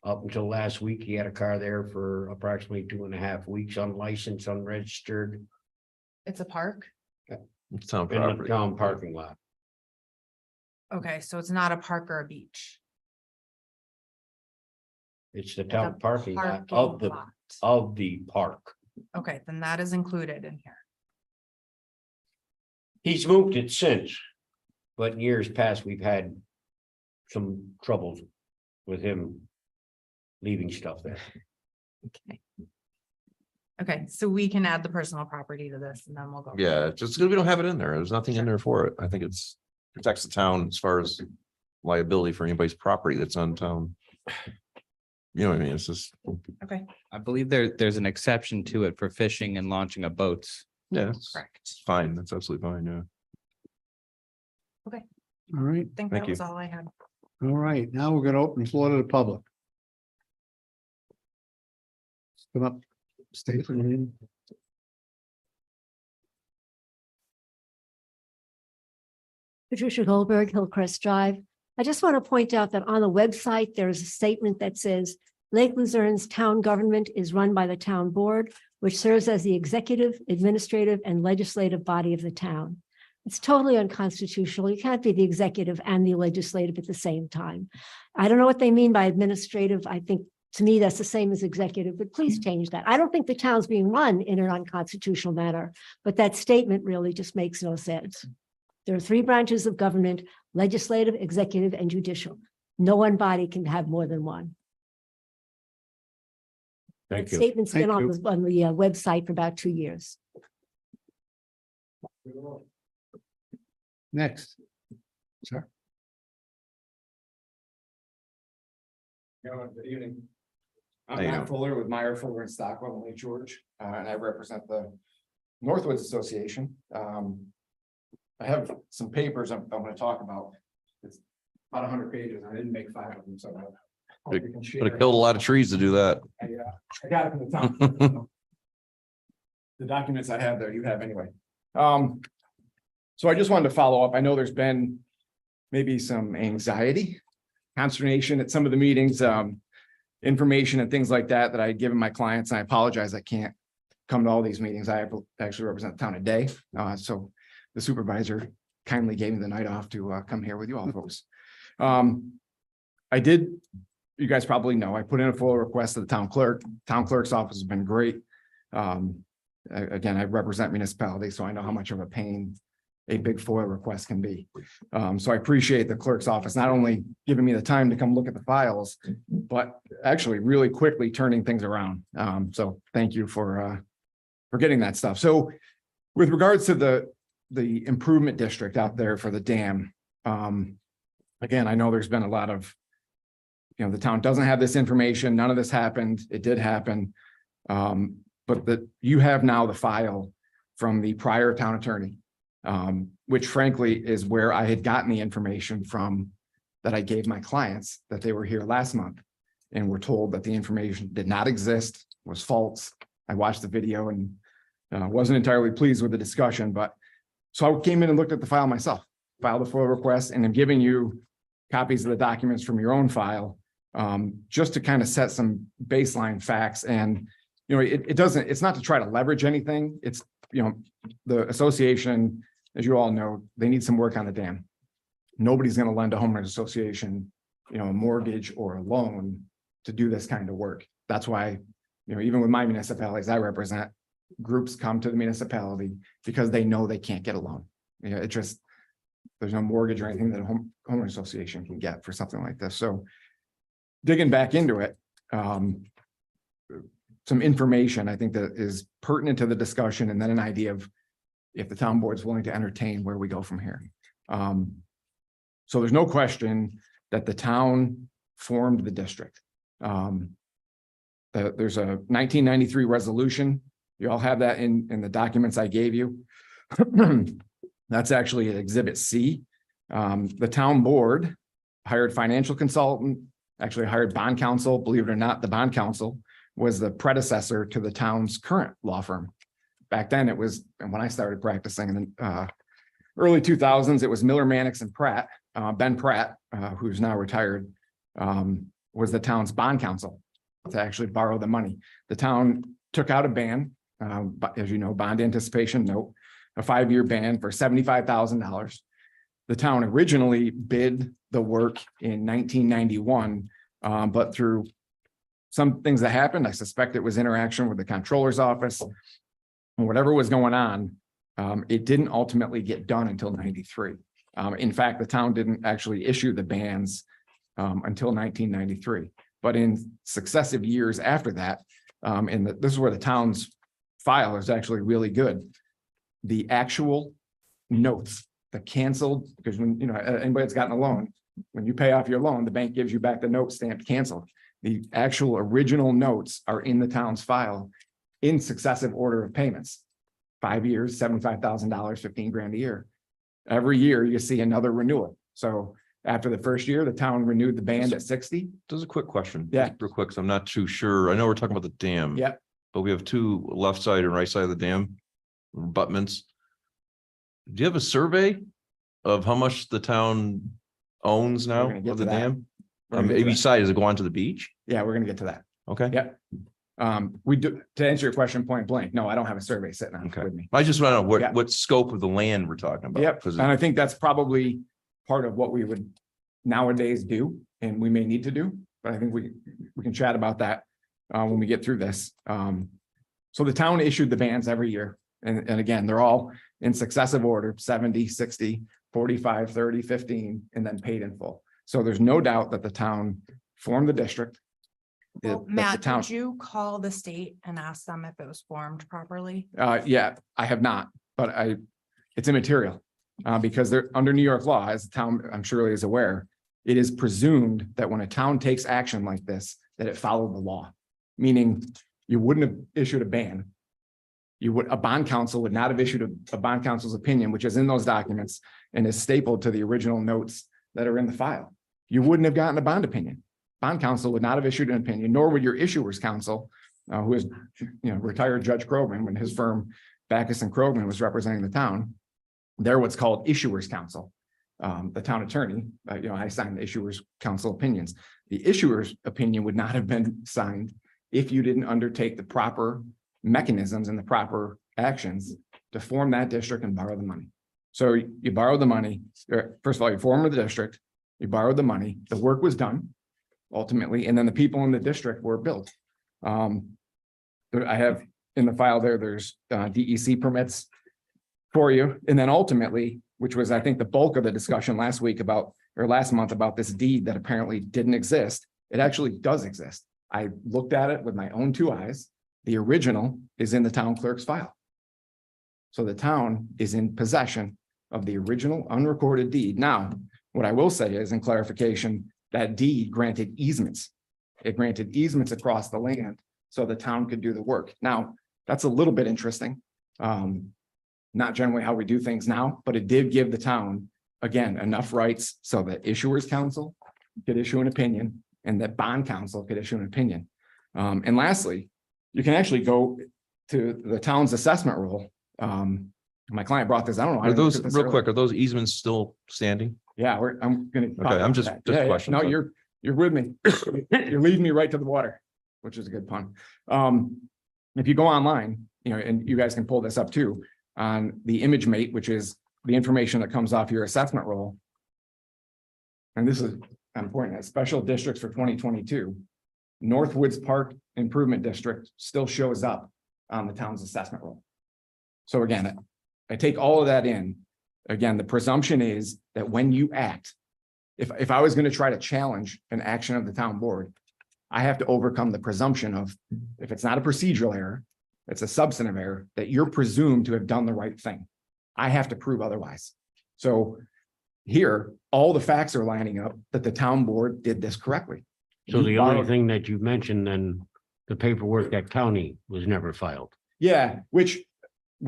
[SPEAKER 8] Up until last week, he had a car there for approximately 2.5 weeks, unlicensed, unregistered,
[SPEAKER 5] it's a park.
[SPEAKER 6] It's town
[SPEAKER 8] in the
[SPEAKER 6] property.
[SPEAKER 8] town parking lot.
[SPEAKER 5] Okay, so it's not a park or a beach.
[SPEAKER 8] It's the
[SPEAKER 5] It's a
[SPEAKER 8] town parking lot
[SPEAKER 5] parking lot.
[SPEAKER 8] of the park.
[SPEAKER 5] Okay, then that is included in here.
[SPEAKER 8] He's moved it since, but in years past, we've had some troubles with him leaving stuff there.
[SPEAKER 5] Okay. Okay, so we can add the personal property to this and then we'll go.
[SPEAKER 6] Yeah, just because we don't have it in there. There's nothing in there for it. I think it's protects the town as far as liability for anybody's property that's on town. You know what I mean? It's just,
[SPEAKER 5] Okay,
[SPEAKER 11] I believe there's an exception to it for fishing and launching of boats.
[SPEAKER 6] yeah, it's
[SPEAKER 5] correct.
[SPEAKER 6] fine. That's absolutely fine. Yeah.
[SPEAKER 2] All right,
[SPEAKER 5] I think
[SPEAKER 6] Thank
[SPEAKER 5] that
[SPEAKER 6] you.
[SPEAKER 5] was all I had.
[SPEAKER 2] all right. Now we're gonna open the floor to the public. Come up, state your name.
[SPEAKER 7] Patricia Goldberg, Hillcrest Drive. I just want to point out that on the website, there is a statement that says Lake Luzerne's town government is run by the town board. which serves as the executive, administrative, and legislative body of the town. It's totally unconstitutional. You can't be the executive and the legislative at the same time. I don't know what they mean by administrative. I think, to me, that's the same as executive, but please change that. I don't think the town's being run in an unconstitutional manner, but that statement really just makes no sense. There are 3 branches of government: legislative, executive, and judicial. No one body can have more than one.
[SPEAKER 8] Thank
[SPEAKER 7] That
[SPEAKER 8] you.
[SPEAKER 7] statement's been
[SPEAKER 2] Thank
[SPEAKER 7] on the website for about 2 years.
[SPEAKER 2] Next. Sir.
[SPEAKER 12] Good evening.
[SPEAKER 6] How
[SPEAKER 12] I'm
[SPEAKER 6] you
[SPEAKER 12] Matt
[SPEAKER 6] doing?
[SPEAKER 12] Fuller with Meyer Fuller and Stockwell and Lake George, and I represent the Northwoods Association. I have some papers I'm gonna talk about. It's about 100 pages. I didn't make 5 of them, so. I hope you can share.
[SPEAKER 6] Would have killed a lot of trees to do that.
[SPEAKER 12] I got it from the town. The documents I have there, you have anyway. So I just wanted to follow up. I know there's been maybe some anxiety, consternation at some of the meetings, information and things like that I had given my clients. And I apologize, I can't come to all these meetings. I actually represent the town a day. So the supervisor kindly gave me the night off to come here with you all folks. I did, you guys probably know, I put in a full request to the town clerk. Town clerk's office has been great. Again, I represent municipalities, so I know how much of a pain a big FOIL request can be. So I appreciate the clerk's office not only giving me the time to come look at the files, but actually really quickly turning things around. So thank you for getting that stuff. So with regards to the improvement district out there for the dam, again, I know there's been a lot of, the town doesn't have this information. None of this happened. It did happen. But that you have now the file from the prior town attorney, which frankly is where I had gotten the information from that I gave my clients that they were here last month and were told that the information did not exist, was false. I watched the video and wasn't entirely pleased with the discussion, but so I came in and looked at the file myself, filed a FOIL request, and I'm giving you copies of the documents from your own file, just to kind of set some baseline facts. And it's not to try to leverage anything. It's, the association, as you all know, they need some work on the dam. Nobody's going to lend a homeowners association, a mortgage or a loan to do this kind of work. That's why, even with my municipalities I represent, groups come to the municipality because they know they can't get a loan. It just, there's no mortgage or anything that a homeowners association can get for something like this. So digging back into it, some information I think that is pertinent to the discussion, and then an idea of if the town board is willing to entertain where we go from here. So there's no question that the town formed the district. There's a 1993 resolution. You all have that in the documents I gave you. That's actually an Exhibit C. The town board hired financial consultant, actually hired bond counsel. Believe it or not, the bond counsel was the predecessor to the town's current law firm. Back then it was, and when I started practicing in the early 2000s, it was Miller, Mannix and Pratt. Ben Pratt, who's now retired, was the town's bond counsel to actually borrow the money. The town took out a ban, as you know, bond anticipation note, a 5-year ban for $75,000. The town originally bid the work in 1991, but through some things that happened, I suspect it was interaction with the comptroller's office, and whatever was going on, it didn't ultimately get done until 93. In fact, the town didn't actually issue the bans until 1993. But in successive years after that, this is where the town's file is actually really good. The actual notes, the canceled, because when anybody that's gotten a loan, when you pay off your loan, the bank gives you back the note stamped canceled. The actual original notes are in the town's file in successive order of payments. 5 years, $75,000, 15 grand a year. Every year you see another renewal. So after the first year, the town renewed the band at 60.
[SPEAKER 6] Just a quick question.
[SPEAKER 12] Yeah.
[SPEAKER 6] Real quick, 'cause I'm not too sure. I know we're talking about the dam.
[SPEAKER 12] Yeah.
[SPEAKER 6] But we have 2 left side and right side of the dam abutments. Do you have a survey of how much the town owns now
[SPEAKER 12] gonna get
[SPEAKER 6] of the
[SPEAKER 12] to that.
[SPEAKER 6] dam?
[SPEAKER 12] We're gonna get to
[SPEAKER 6] Each
[SPEAKER 12] that.
[SPEAKER 6] side, does it go onto the beach?
[SPEAKER 12] Yeah, we're gonna get to that.
[SPEAKER 6] Okay.
[SPEAKER 12] Yeah. We do, to answer your question point blank, no, I don't have a survey sitting on
[SPEAKER 6] Okay.
[SPEAKER 12] with me.
[SPEAKER 6] I just want to know
[SPEAKER 12] Yeah.
[SPEAKER 6] what scope of the land we're talking about.
[SPEAKER 12] Yep,
[SPEAKER 6] 'Cause
[SPEAKER 12] and I think that's probably part of what we would nowadays do, and we may need to do, but I think we can chat about that when we get through this. So the town issued the bans every year, and again, they're all in successive order, 70, 60, 45, 30, 15, and then paid in full. So there's no doubt that the town formed the district.
[SPEAKER 5] Well,
[SPEAKER 12] that the
[SPEAKER 5] Matt,
[SPEAKER 12] town-
[SPEAKER 5] did you call the state and ask them if it was formed properly?
[SPEAKER 12] Yeah, I have not, but it's immaterial. Because they're under New York law, as the town, I'm surely is aware, it is presumed that when a town takes action like this, that it followed the law. Meaning you wouldn't have issued a ban. A bond counsel would not have issued a bond counsel's opinion, which is in those documents and is stapled to the original notes that are in the file. You wouldn't have gotten a bond opinion. Bond counsel would not have issued an opinion, nor would your issuer's counsel, who is, retired Judge Krogman, when his firm Backus and Krogman was representing the town. They're what's called issuer's counsel. The town attorney, I signed the issuer's counsel opinions. The issuer's opinion would not have been signed if you didn't undertake the proper mechanisms and the proper actions to form that district and borrow the money. So you borrow the money, first of all, you formed the district, you borrowed the money, the work was done ultimately, and then the people in the district were built. I have in the file there's DEC permits for you. And then ultimately, which was, I think, the bulk of the discussion last month about this deed that apparently didn't exist. It actually does exist. I looked at it with my own two eyes. The original is in the town clerk's file. So the town is in possession of the original unrecorded deed. Now, what I will say is, in clarification, that deed granted easements. It granted easements across the land so the town could do the work. Now, that's a little bit interesting. Not generally how we do things now, but it did give the town, again, enough rights so that issuer's counsel could issue an opinion and that bond counsel could issue an opinion. And lastly, you can actually go to the town's assessment roll. My client brought this, I don't know. I
[SPEAKER 6] Are
[SPEAKER 12] didn't look
[SPEAKER 6] those,
[SPEAKER 12] at this
[SPEAKER 6] real
[SPEAKER 12] earlier.
[SPEAKER 6] quick, are those easements still standing?
[SPEAKER 12] Yeah, I'm gonna.
[SPEAKER 6] Okay, I'm just questioning.
[SPEAKER 12] No, you're with me. You're leading me right to the water, which is a good pun. If you go online, and you guys can pull this up too, on the image mate, which is the information that comes off your assessment roll. And this is, I'm pointing at special districts for 2022. Northwoods Park Improvement District still shows up on the town's assessment roll. So again, I take all of that in. Again, the presumption is that when you act, if I was going to try to challenge an action of the town board, I have to overcome the presumption of, if it's not a procedural error, it's a substantive error, that you're presumed to have done the right thing. I have to prove otherwise. So here, all the facts are lining up that the town board did this correctly.
[SPEAKER 8] So
[SPEAKER 12] You
[SPEAKER 8] the only
[SPEAKER 12] borrowed-
[SPEAKER 8] thing that you mentioned, then the paperwork at county was never filed.
[SPEAKER 12] Yeah,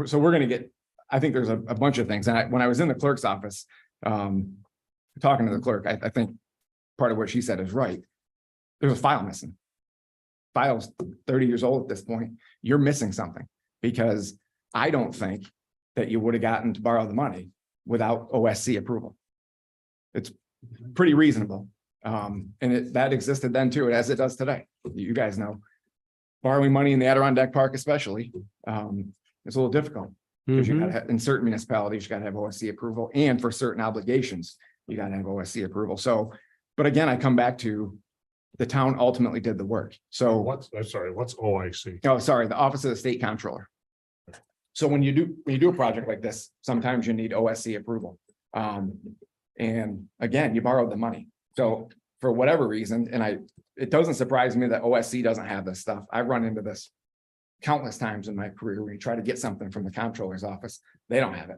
[SPEAKER 12] so we're gonna get, I think there's a bunch of things. And when I was in the clerk's office, talking to the clerk, I think part of what she said is right. There's a file missing. File's 30 years old at this point. You're missing something because I don't think that you would have gotten to borrow the money without OSC approval. It's pretty reasonable. And that existed then too, as it does today. You guys know. Borrowing money in the Adirondack Park especially, is a little difficult. Because you gotta have, in certain municipalities, you gotta have OSC approval, and for certain obligations, you gotta have OSC approval. So, but again, I come back to the town ultimately did the work. So
[SPEAKER 4] What's OIC?
[SPEAKER 12] oh, sorry, the Office of the State Comptroller. So when you do a project like this, sometimes you need OSC approval. And again, you borrowed the money. So for whatever reason, it doesn't surprise me that OSC doesn't have this stuff. I've run into this countless times in my career where you try to get something from the comptroller's office. They don't have it.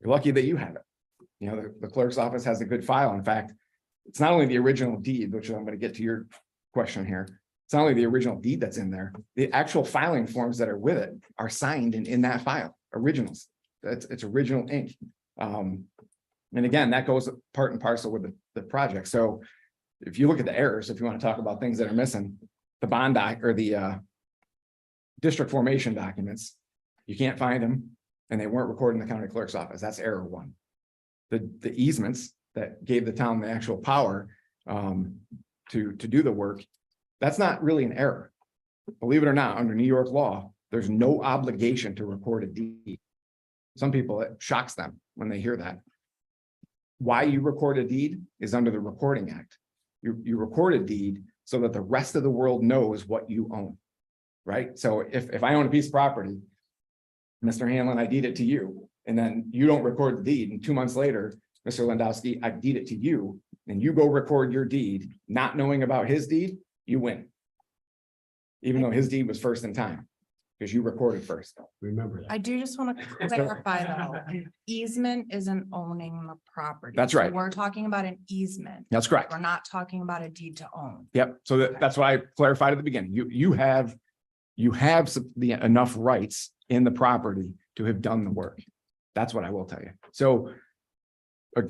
[SPEAKER 12] You're lucky that you have it. The clerk's office has a good file. In fact, it's not only the original deed, which I'm going to get to your question here. It's not only the original deed that's in there, the actual filing forms that are with it are signed in that file, originals. It's original ink. And again, that goes part and parcel with the project. So if you look at the errors, if you want to talk about things that are missing, the bond doc or the district formation documents, you can't find them and they weren't recorded in the county clerk's office. That's error one. The easements that gave the town the actual power to do the work, that's not really an error. believe it or not, under New York law, there's no obligation to record a deed. Some people, it shocks them when they hear that. Why you record a deed is under the Recording Act. You record a deed so that the rest of the world knows what you own. Right? So if I own a piece of property, Mr. Hanlon, I deed it to you, and then you don't record the deed, and 2 months later, Mr. Landowski, I deed it to you, and you go record your deed, not knowing about his deed, you win. Even though his deed was first in time, because you recorded first.
[SPEAKER 8] Remember that.
[SPEAKER 5] I do just want to clarify though, an easement isn't owning the property.
[SPEAKER 12] That's
[SPEAKER 5] So
[SPEAKER 12] right.
[SPEAKER 5] We're talking about an easement.
[SPEAKER 12] That's correct.
[SPEAKER 5] We're not talking about a deed to own.
[SPEAKER 12] Yep, so that's why I clarified at the beginning. You have enough rights in the property to have done the work. That's what I will tell you. So.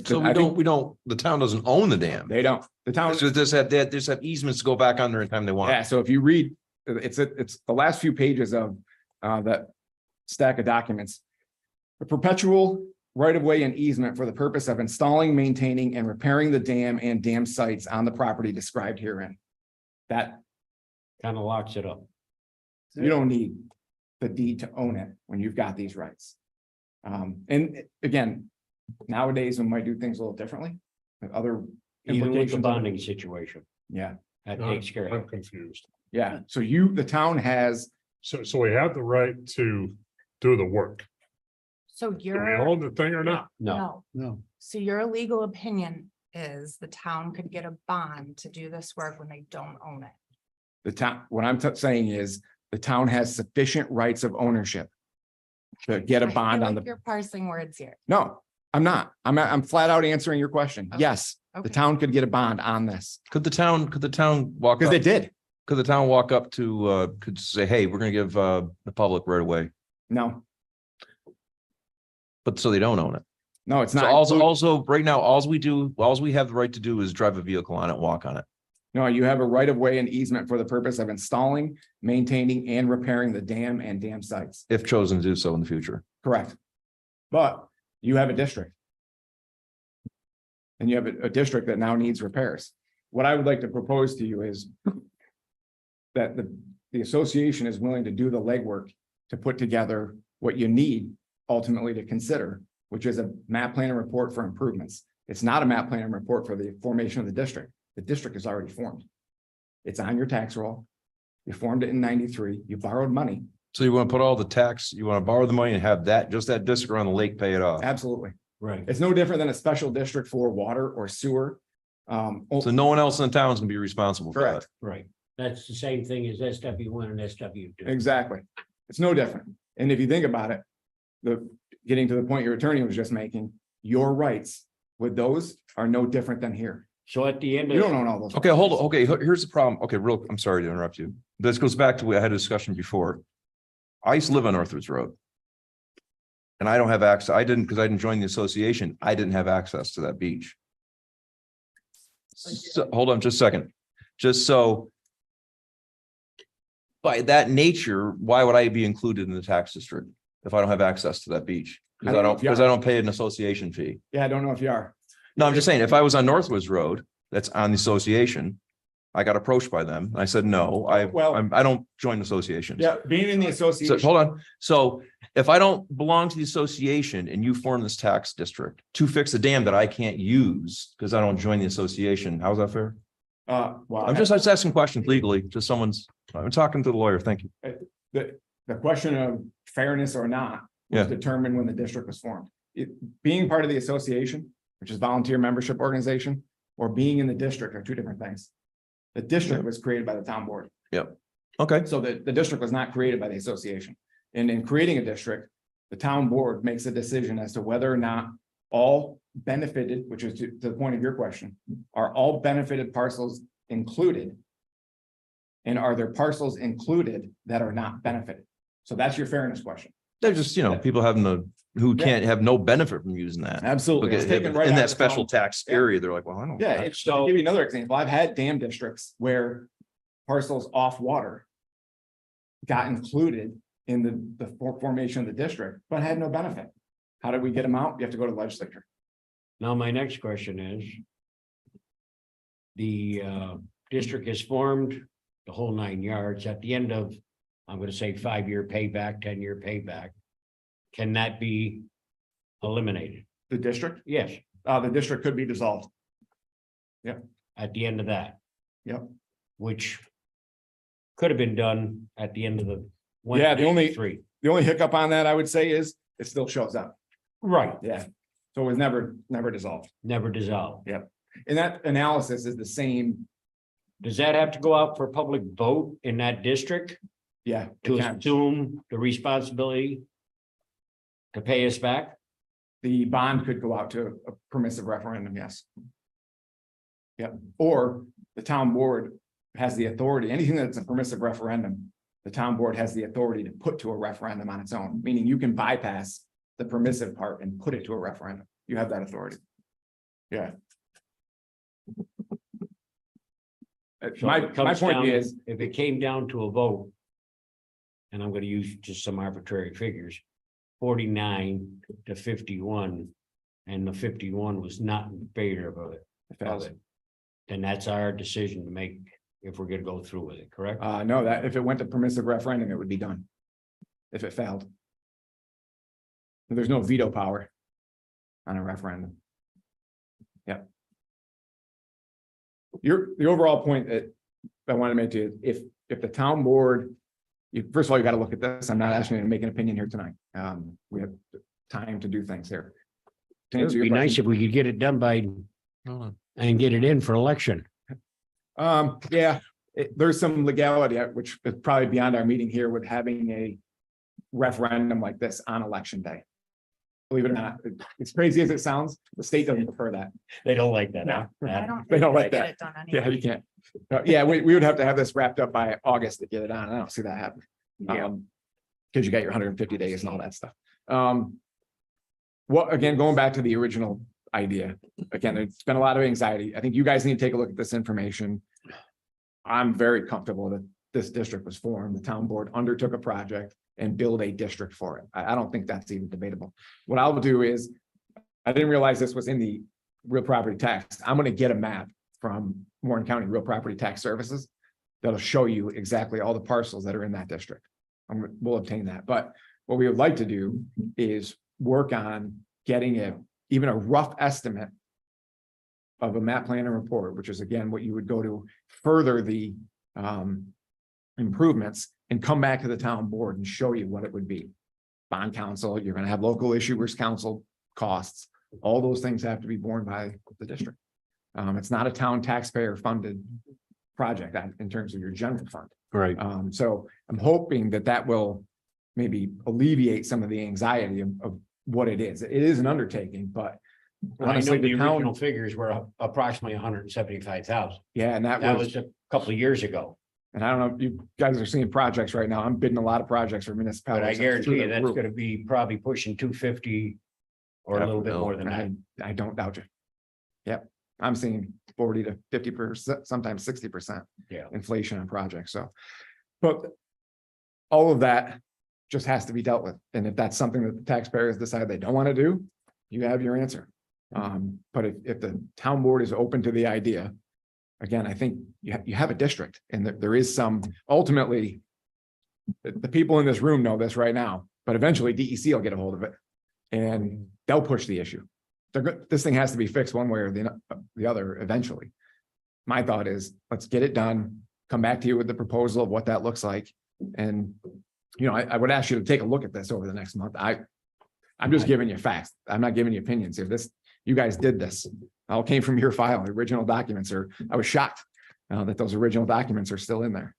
[SPEAKER 6] So
[SPEAKER 12] I think
[SPEAKER 6] the town doesn't own the dam.
[SPEAKER 12] They don't. The town.
[SPEAKER 6] So they just have easements to go back under anytime they want.
[SPEAKER 12] Yeah, so if you read, it's the last few pages of that stack of documents. A perpetual right-of-way and easement for the purpose of installing, maintaining, and repairing the dam and dam sites on the property described herein. That
[SPEAKER 8] Kind of locks it up.
[SPEAKER 12] you don't need the deed to own it when you've got these rights. And again, nowadays we might do things a little differently. Other
[SPEAKER 8] Even with the
[SPEAKER 12] implications.
[SPEAKER 8] bonding situation,
[SPEAKER 12] Yeah,
[SPEAKER 8] that takes care of
[SPEAKER 4] I'm
[SPEAKER 8] it.
[SPEAKER 4] confused.
[SPEAKER 12] yeah. So the town has,
[SPEAKER 4] So we have the right to do the work.
[SPEAKER 5] So
[SPEAKER 4] Do we
[SPEAKER 5] your,
[SPEAKER 4] own the thing or not?
[SPEAKER 8] No,
[SPEAKER 5] no,
[SPEAKER 2] No,
[SPEAKER 5] so your legal opinion is the town could get a bond to do this work when they don't own it.
[SPEAKER 12] the town, what I'm saying is the town has sufficient rights of ownership to get a
[SPEAKER 5] I feel
[SPEAKER 12] bond on
[SPEAKER 5] like
[SPEAKER 12] the,
[SPEAKER 5] You're parsing words here.
[SPEAKER 12] no, I'm not. I'm flat out answering your question.
[SPEAKER 5] Okay.
[SPEAKER 12] Yes, the
[SPEAKER 5] Okay.
[SPEAKER 12] town could get a bond on this
[SPEAKER 6] Could the town walk
[SPEAKER 12] because
[SPEAKER 6] up,
[SPEAKER 12] they did.
[SPEAKER 6] could the town walk up to, could say, hey, we're gonna give, the public right away,
[SPEAKER 12] No,
[SPEAKER 6] but so they don't own it.
[SPEAKER 12] no, it's
[SPEAKER 6] So
[SPEAKER 12] not.
[SPEAKER 6] also, right now, alls we have the right to do is drive a vehicle on it, walk on it.
[SPEAKER 12] No, you have a right of way and easement for the purpose of installing, maintaining, and repairing the dam and dam sites.
[SPEAKER 6] If chosen to do so in the future.
[SPEAKER 12] Correct. But you have a district. And you have a district that now needs repairs. What I would like to propose to you is that the association is willing to do the legwork to put together what you need ultimately to consider, which is a map plan and report for improvements. It's not a map plan and report for the formation of the district. The district is already formed. It's on your tax roll. You formed it in 93. You borrowed money.
[SPEAKER 6] So you want to put all the tax, you want to borrow the money and have just that district around the lake pay it off.
[SPEAKER 12] Absolutely.
[SPEAKER 8] right.
[SPEAKER 12] It's no different than a special district for water or sewer.
[SPEAKER 6] So no one else in the town is gonna be responsible for that.
[SPEAKER 12] Correct.
[SPEAKER 8] Right. That's the same thing as SW1 and SW2.
[SPEAKER 12] Exactly. It's no different. And if you think about it, getting to the point your attorney was just making, your rights with those are no different than here.
[SPEAKER 8] So at the end
[SPEAKER 12] You don't
[SPEAKER 8] of,
[SPEAKER 12] own all those.
[SPEAKER 6] Okay, hold on. Okay, here's the problem. Okay, I'm sorry to interrupt you. This goes back to, I had a discussion before. I used to live on Northwoods Road. And I don't have access. Because I didn't join the association. I didn't have access to that beach. So, hold on just a second. Just so. By that nature, why would I be included in the tax district if I don't have access to that beach? Because I don't pay an association fee.
[SPEAKER 12] Yeah, I don't know if you are.
[SPEAKER 6] No, I'm just saying, if I was on Northwoods Road, that's on the association. I got approached by them. I said, no, I don't join associations.
[SPEAKER 12] Yeah, being in the
[SPEAKER 6] So
[SPEAKER 12] association.
[SPEAKER 6] hold on. So if I don't belong to the association and you form this tax district to fix a dam that I can't use because I don't join the association, how's that fair?
[SPEAKER 12] Well,
[SPEAKER 6] I'm just asking questions legally, I'm talking to the lawyer. Thank you.
[SPEAKER 12] the question of fairness or not was
[SPEAKER 6] Yeah.
[SPEAKER 12] determined when the district was formed. Being part of the association, which is volunteer membership organization, or being in the district are two different things. The district was created by the town board.
[SPEAKER 6] Okay,
[SPEAKER 12] So the district was not created by the association. And in creating a district, the town board makes a decision as to whether or not all benefited, which is to the point of your question, are all benefited parcels included? And are there parcels included that are not benefited? So that's your fairness question.
[SPEAKER 6] they're just, people who can't have no benefit from using that.
[SPEAKER 12] Absolutely.
[SPEAKER 6] Look
[SPEAKER 12] It's
[SPEAKER 6] at-
[SPEAKER 12] taken right
[SPEAKER 6] in
[SPEAKER 12] out
[SPEAKER 6] that
[SPEAKER 12] of the
[SPEAKER 6] special
[SPEAKER 12] town.
[SPEAKER 6] tax area, they're like, well, I don't.
[SPEAKER 12] Yeah, it's, I'll give you another example. I've had dam districts where parcels off water got included in the formation of the district, but had no benefit. How did we get them out? You have to go to the legislature.
[SPEAKER 8] now my next question is. The district is formed, the whole 9 yards at the end of, I'm gonna say 5-year payback, 10-year payback. Can that be eliminated?
[SPEAKER 12] The district,
[SPEAKER 8] Yes,
[SPEAKER 12] the district could be dissolved.
[SPEAKER 8] at the end of that.
[SPEAKER 12] Yep.
[SPEAKER 8] Which could have been done at the end of the.
[SPEAKER 12] Yeah, the only-
[SPEAKER 8] 193.
[SPEAKER 12] The only hiccup on that, I would say, is it still shows up.
[SPEAKER 8] Right,
[SPEAKER 12] Yeah. So it was never dissolved.
[SPEAKER 8] never dissolved.
[SPEAKER 12] And that analysis is the same.
[SPEAKER 8] Does that have to go out for public vote in that district
[SPEAKER 12] Yeah. it
[SPEAKER 8] to
[SPEAKER 12] can.
[SPEAKER 8] assume the responsibility to pay us back?
[SPEAKER 12] The bond could go out to a permissive referendum, yes. Yep, or the town board has the authority, anything that's a permissive referendum, the town board has the authority to put to a referendum on its own, meaning you can bypass the permissive part and put it to a referendum. You have that authority. Yeah.
[SPEAKER 8] So
[SPEAKER 12] My,
[SPEAKER 8] if it
[SPEAKER 12] my
[SPEAKER 8] comes
[SPEAKER 12] point
[SPEAKER 8] down-
[SPEAKER 12] is,
[SPEAKER 8] If it came down to a vote. And I'm gonna use just some arbitrary figures. 49 to 51. And the 51 was not in favor of it. Then that's our decision to make if we're gonna go through with it, correct?
[SPEAKER 12] no, that if it went to permissive referendum, it would be done. If it failed. There's no veto power on a referendum. Yep. The overall point that I want to make to you, is if the town board, first of all, you got to look at this. I'm not asking you to make an opinion here tonight. We have time to do things here. To
[SPEAKER 8] It
[SPEAKER 12] answer
[SPEAKER 8] would
[SPEAKER 12] your
[SPEAKER 8] be nice
[SPEAKER 12] question-
[SPEAKER 8] if we could get it done by and get it in for election.
[SPEAKER 12] Yeah, there's some legality, which is probably beyond our meeting here with having a referendum like this on election day. Believe it or not, it's crazy as it sounds, the state doesn't prefer that.
[SPEAKER 8] They don't like that.
[SPEAKER 12] No.
[SPEAKER 8] huh?
[SPEAKER 5] I don't.
[SPEAKER 12] They don't
[SPEAKER 5] think
[SPEAKER 12] like
[SPEAKER 5] we
[SPEAKER 12] that.
[SPEAKER 5] get it done
[SPEAKER 12] Yeah,
[SPEAKER 5] anyway.
[SPEAKER 12] you can't. Yeah, we would have to have this wrapped up by August to get it on. I don't see that happening.
[SPEAKER 8] Yeah.
[SPEAKER 12] Because you got your 150 days and all that stuff. Well, again, going back to the original idea, again, there's been a lot of anxiety. I think you guys need to take a look at this information. I'm very comfortable that this district was formed. The town board undertook a project and build a district for it. I don't think that's even debatable. What I'll do is, I didn't realize this was in the real property tax. I'm gonna get a map from Warren County Real Property Tax Services that'll show you exactly all the parcels that are in that district. We'll obtain that, but what we would like to do is work on getting even a rough estimate of a map plan and report, which is again, what you would go to further the improvements and come back to the town board and show you what it would be. Bond council, you're gonna have local issuers council costs, all those things have to be borne by the district. It's not a town taxpayer funded project in terms of your general fund.
[SPEAKER 8] Right.
[SPEAKER 12] So I'm hoping that will maybe alleviate some of the anxiety of what it is. It is an undertaking, but
[SPEAKER 8] I know
[SPEAKER 12] honestly,
[SPEAKER 8] the
[SPEAKER 12] the town,
[SPEAKER 8] original figures were approximately 175,000.
[SPEAKER 12] yeah, and
[SPEAKER 8] That
[SPEAKER 12] that
[SPEAKER 8] was
[SPEAKER 12] was,
[SPEAKER 8] a couple of years ago,
[SPEAKER 12] and I don't know if you guys are seeing projects right now. I'm bidding a lot of projects for
[SPEAKER 8] but
[SPEAKER 12] municipalities.
[SPEAKER 8] I guarantee you
[SPEAKER 12] through the
[SPEAKER 8] that's
[SPEAKER 12] roof.
[SPEAKER 8] gonna be probably pushing 250. Or a little bit more than that.
[SPEAKER 12] I don't doubt you. Yep, I'm seeing 40 to 50%, sometimes 60%
[SPEAKER 8] Yeah.
[SPEAKER 12] inflation on projects, so. But all of that just has to be dealt with, and if that's something that the taxpayers decide they don't want to do, you have your answer. But if the town board is open to the idea, again, I think you have a district, and there is some, ultimately, the people in this room know this right now, but eventually DEC will get a hold of it. And they'll push the issue. This thing has to be fixed one way or the other eventually. My thought is, let's get it done, come back to you with the proposal of what that looks like. And, I would ask you to take a look at this over the next month. I'm just giving you facts. I'm not giving you opinions here. You guys did this. All came from your file. The original documents I was shocked that those original documents are still in there.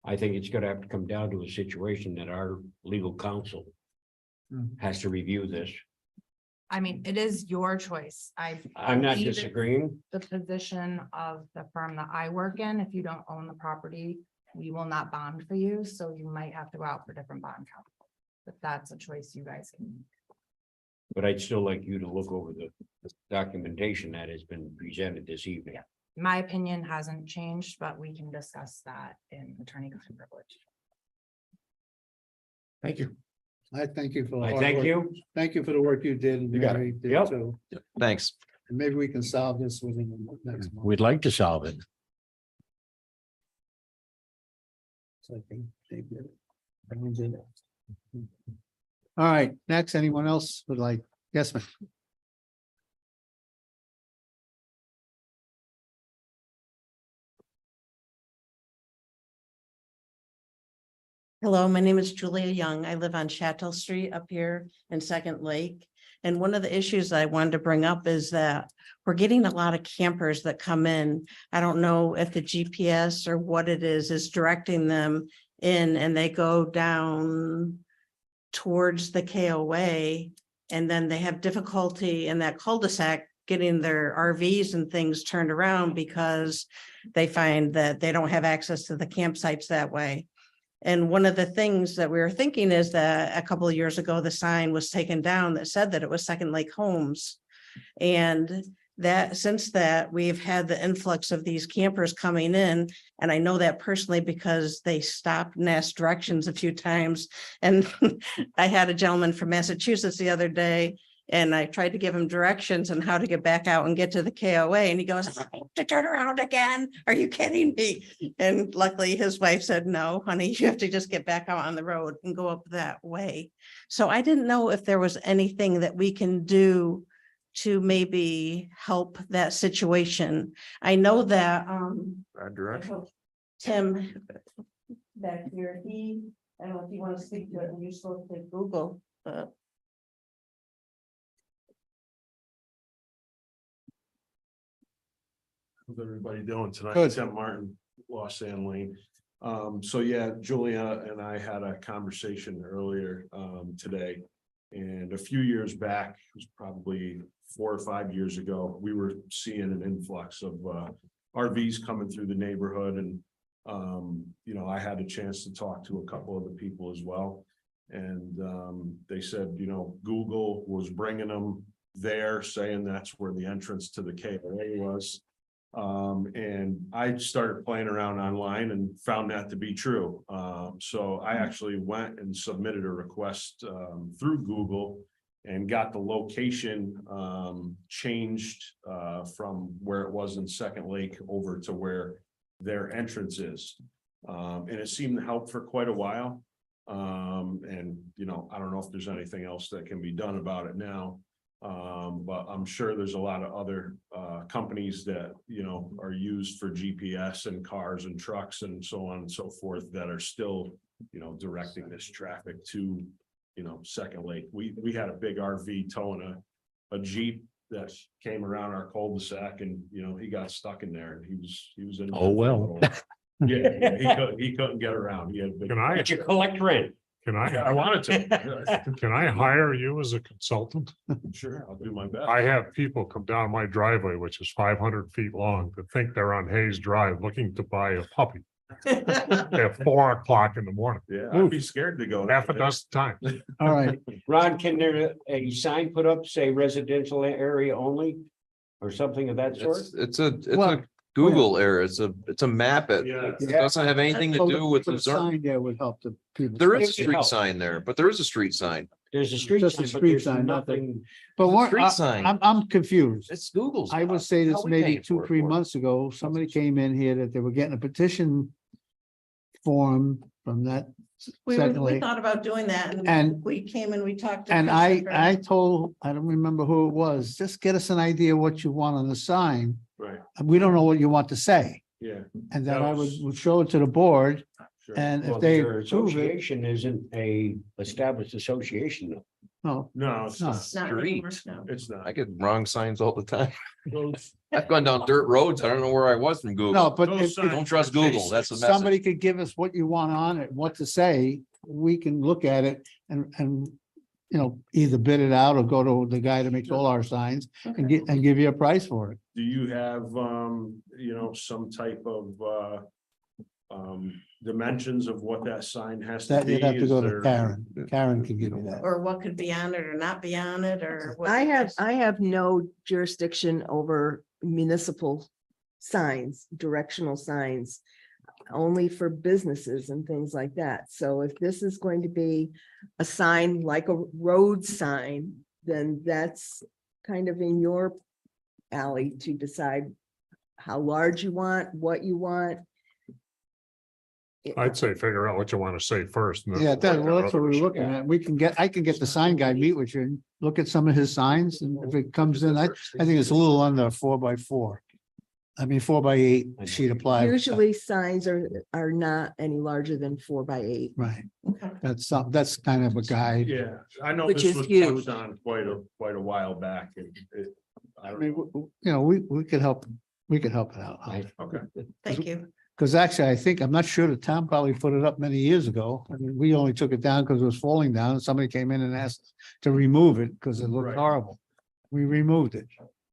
[SPEAKER 8] I think it's gonna have to come down to a situation that our legal counsel has to review this.
[SPEAKER 5] I mean, it is your choice.
[SPEAKER 8] I'm not
[SPEAKER 5] believe it's
[SPEAKER 8] disagreeing.
[SPEAKER 5] The position of the firm that I work in, if you don't own the property, we will not bond for you, so you might have to go out for different bond counsel. But that's a choice you guys can make.
[SPEAKER 8] But I'd still like you to look over the documentation that has been presented this evening.
[SPEAKER 5] My opinion hasn't changed, but we can discuss that in attorney-client privilege.
[SPEAKER 12] Thank you.
[SPEAKER 2] I thank you for. the
[SPEAKER 8] I
[SPEAKER 2] hard
[SPEAKER 8] thank
[SPEAKER 2] work.
[SPEAKER 8] you.
[SPEAKER 2] Thank you for the work you did. And
[SPEAKER 12] You got it.
[SPEAKER 2] Mary did
[SPEAKER 8] Yep.
[SPEAKER 2] too.
[SPEAKER 6] Thanks.
[SPEAKER 2] And maybe we can solve this within the next month.
[SPEAKER 8] We'd like to solve it.
[SPEAKER 2] So I think they did it. Everyone did it. All right, next, anyone else would like, yes, ma'am.
[SPEAKER 13] Hello, my name is Julia Young. I live on Chattel Street up here in Second Lake. And one of the issues I wanted to bring up is that we're getting a lot of campers that come in. I don't know if the GPS or what it is directing them in, and they go down towards the KOA, and then they have difficulty in that cul-de-sac getting their RVs and things turned around because they find that they don't have access to the campsites that way. And one of the things that we were thinking is that a couple of years ago, the sign was taken down that said that it was Second Lake Homes. And that since that, we've had the influx of these campers coming in. And I know that personally because they stopped and asked directions a few times. And I had a gentleman from Massachusetts the other day, and I tried to give him directions on how to get back out and get to the KOA. And he goes, "I have to turn around again. Are you kidding me?" And luckily his wife said, "No, honey, you have to just get back out on the road and go up that way." So I didn't know if there was anything that we can do to maybe help that situation. I know that
[SPEAKER 6] Bad direction.
[SPEAKER 13] Tim back here, I don't know if you want to speak to it, and you're supposed to Google, but
[SPEAKER 9] How's everybody doing tonight?
[SPEAKER 2] Good.
[SPEAKER 9] Tim Martin, Los Angeles Lane. So yeah, Julia and I had a conversation earlier today. And a few years back, it was probably 4 or 5 years ago, we were seeing an influx of RVs coming through the neighborhood. And you know, I had a chance to talk to a couple of the people as well. And they said, you know, Google was bringing them there, saying that's where the entrance to the KOA was. And I started playing around online and found that to be true. So I actually went and submitted a request through Google and got the location changed from where it was in Second Lake over to where their entrance is. And it seemed to help for quite a while. And, you know, I don't know if there's anything else that can be done about it now. But I'm sure there's a lot of other companies that, you know, are used for GPS and cars and trucks and so on and so forth that are still, you know, directing this traffic to, you know, Second Lake. We had a big RV towing a Jeep that came around our cul-de-sac, and, you know, he got stuck in there, and he was in.
[SPEAKER 8] Oh, well.
[SPEAKER 9] Yeah, he couldn't get around. He had a big.
[SPEAKER 4] Can I,
[SPEAKER 8] But you collect rent.
[SPEAKER 4] can I wanted to, can I hire you as a consultant?
[SPEAKER 9] Sure, I'll do my best.
[SPEAKER 4] I have people come down my driveway, which is 500 feet long, that think they're on Hayes Drive looking to buy a puppy at 4 o'clock in the morning,
[SPEAKER 9] Yeah, I'd be scared to go.
[SPEAKER 4] half a dozen times.
[SPEAKER 2] All right,
[SPEAKER 8] Ron, can there a sign put up, say residential area only? Or something of that sort?
[SPEAKER 6] It's a
[SPEAKER 2] Well,
[SPEAKER 6] Google error. It's a map. It
[SPEAKER 9] Yeah.
[SPEAKER 6] doesn't have anything to
[SPEAKER 2] so
[SPEAKER 6] do with
[SPEAKER 2] the
[SPEAKER 6] Luzerne.
[SPEAKER 2] sign there would help the people.
[SPEAKER 6] There is a
[SPEAKER 8] It could
[SPEAKER 6] street
[SPEAKER 8] help.
[SPEAKER 6] sign there, but there is a street sign.
[SPEAKER 8] There's a street
[SPEAKER 2] Just a
[SPEAKER 8] sign, but
[SPEAKER 2] street
[SPEAKER 8] there's
[SPEAKER 2] sign, not the-
[SPEAKER 8] nothing.
[SPEAKER 2] But what,
[SPEAKER 6] Street sign.
[SPEAKER 2] I'm confused.
[SPEAKER 6] It's Google's.
[SPEAKER 2] I would
[SPEAKER 6] job.
[SPEAKER 2] say
[SPEAKER 6] How
[SPEAKER 2] this
[SPEAKER 6] we
[SPEAKER 2] maybe
[SPEAKER 6] paying
[SPEAKER 2] 2,
[SPEAKER 6] for it
[SPEAKER 2] 3
[SPEAKER 6] for?
[SPEAKER 2] months ago, somebody came in here that they were getting a petition form from that.
[SPEAKER 13] we
[SPEAKER 2] Second Lake.
[SPEAKER 13] thought about doing that,
[SPEAKER 2] And-
[SPEAKER 13] and we came and we talked. to
[SPEAKER 2] And I
[SPEAKER 13] Christopher.
[SPEAKER 2] told, I don't remember who it was, just get us an idea what you want on the sign.
[SPEAKER 9] Right,
[SPEAKER 2] We don't know what you want to say.
[SPEAKER 9] yeah.
[SPEAKER 2] And then
[SPEAKER 9] That
[SPEAKER 2] I
[SPEAKER 9] was-
[SPEAKER 2] would show it to the board,
[SPEAKER 9] Sure.
[SPEAKER 2] and if
[SPEAKER 8] Well,
[SPEAKER 2] they
[SPEAKER 8] their
[SPEAKER 2] approve it,
[SPEAKER 8] association isn't a established association though.
[SPEAKER 2] no.
[SPEAKER 9] No, it's
[SPEAKER 2] No.
[SPEAKER 9] not.
[SPEAKER 13] Not anymore,
[SPEAKER 6] Street.
[SPEAKER 13] no.
[SPEAKER 9] It's not.
[SPEAKER 6] I get wrong signs all the time.
[SPEAKER 9] Those-
[SPEAKER 6] I've gone down dirt roads. I don't know where I was from Google.
[SPEAKER 2] No, but
[SPEAKER 9] those
[SPEAKER 2] if
[SPEAKER 9] signs
[SPEAKER 6] Don't trust
[SPEAKER 9] are
[SPEAKER 6] Google.
[SPEAKER 9] basic.
[SPEAKER 6] That's the message.
[SPEAKER 2] somebody could give us what you want on it, what to say, we can look at it and, you know, either bid it out or go to the guy that makes all our signs and give you a price for it.
[SPEAKER 9] Do you have, you know, some type of, dimensions of what that sign has to
[SPEAKER 2] That
[SPEAKER 9] be?
[SPEAKER 2] you'd have to
[SPEAKER 9] Is
[SPEAKER 2] go to
[SPEAKER 9] there-
[SPEAKER 2] Karen. Karen can give you that.
[SPEAKER 13] Or what could be on it or not be on it, or. what-
[SPEAKER 10] I have no jurisdiction over municipal signs, directional signs, only for businesses and things like that. So if this is going to be a sign like a road sign, then that's kind of in your alley to decide how large you want, what you want.
[SPEAKER 4] I'd say figure out what you want to say first. and then
[SPEAKER 2] Yeah,
[SPEAKER 4] we'll
[SPEAKER 2] well, that's what we're
[SPEAKER 4] others.
[SPEAKER 2] looking at. I can get the sign guy, meet with you and look at some of his signs, and if it comes in, I think it's a little under 4x4. I mean, 4x8 sheet of ply.
[SPEAKER 10] Usually signs are not any larger than 4x8.
[SPEAKER 2] Right, that's kind of a guide.
[SPEAKER 4] Yeah, I know
[SPEAKER 10] Which
[SPEAKER 4] this
[SPEAKER 10] is
[SPEAKER 4] was
[SPEAKER 10] huge.
[SPEAKER 4] touched on quite a while back. I
[SPEAKER 2] I
[SPEAKER 4] don't
[SPEAKER 2] mean,
[SPEAKER 4] know.
[SPEAKER 2] we could help it out.
[SPEAKER 4] Okay.
[SPEAKER 13] Thank you.
[SPEAKER 2] Because actually, I'm not sure the town probably put it up many years ago. I mean, we only took it down because it was falling down, and somebody came in and asked to remove it because it looked
[SPEAKER 4] Right.
[SPEAKER 2] horrible. We removed it.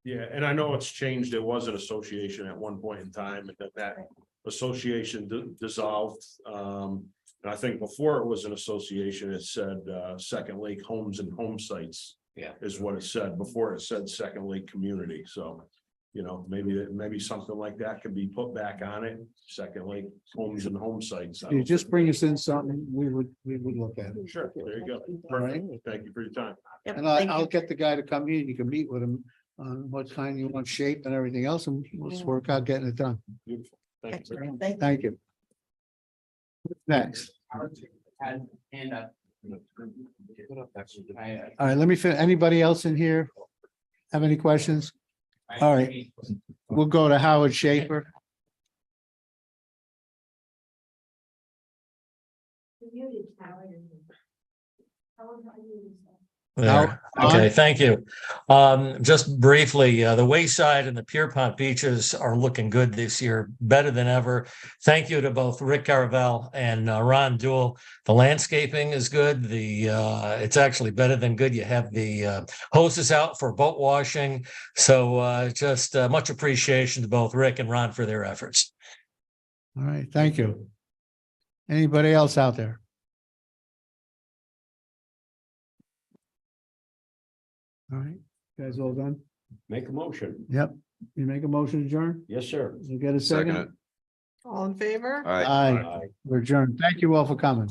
[SPEAKER 4] Yeah, and I know it's changed. There was an association at one point in time, and that association dissolved. And I think before it was an association, it said Second Lake Homes and Home Sites.
[SPEAKER 8] Yeah.
[SPEAKER 4] Is what it said. Before it said Second Lake Community, so. You know, maybe something like that could be put back on it, Second Lake Homes and Home Sites.
[SPEAKER 2] You just bring us in something, we would look at it.
[SPEAKER 4] Sure, there you go.
[SPEAKER 2] All right.
[SPEAKER 4] Perfect. Thank you for your time.
[SPEAKER 13] Yep,
[SPEAKER 2] And
[SPEAKER 13] thank
[SPEAKER 2] I'll
[SPEAKER 13] you.
[SPEAKER 2] get the guy to come in, you can meet with him on what kind you want shape and everything else, and let's work out getting it done.
[SPEAKER 4] Beautiful. Thank you.
[SPEAKER 13] Thank you.
[SPEAKER 2] Thank you. Next, all right, let me fin, anybody else in here have any questions? All right, we'll go to Howard Schaefer.
[SPEAKER 14] There. Okay, thank you. Just briefly, the Wayside and the Pierpont beaches are looking good this year, better than ever. Thank you to both Rick Carvel and Ron Duell. The landscaping is good. It's actually better than good. You have the hoses out for boat washing. So just much appreciation to both Rick and Ron for their efforts.
[SPEAKER 2] All right, thank you. Anybody else out there? All right, guys all done?
[SPEAKER 8] Make a motion.
[SPEAKER 2] Yep. You make a motion to adjourn?
[SPEAKER 8] Yes, sir.
[SPEAKER 2] You get a
[SPEAKER 6] Second it.
[SPEAKER 2] second?
[SPEAKER 1] All in favor?
[SPEAKER 6] All right.
[SPEAKER 2] Aye, we're adjourned. Thank you all for coming.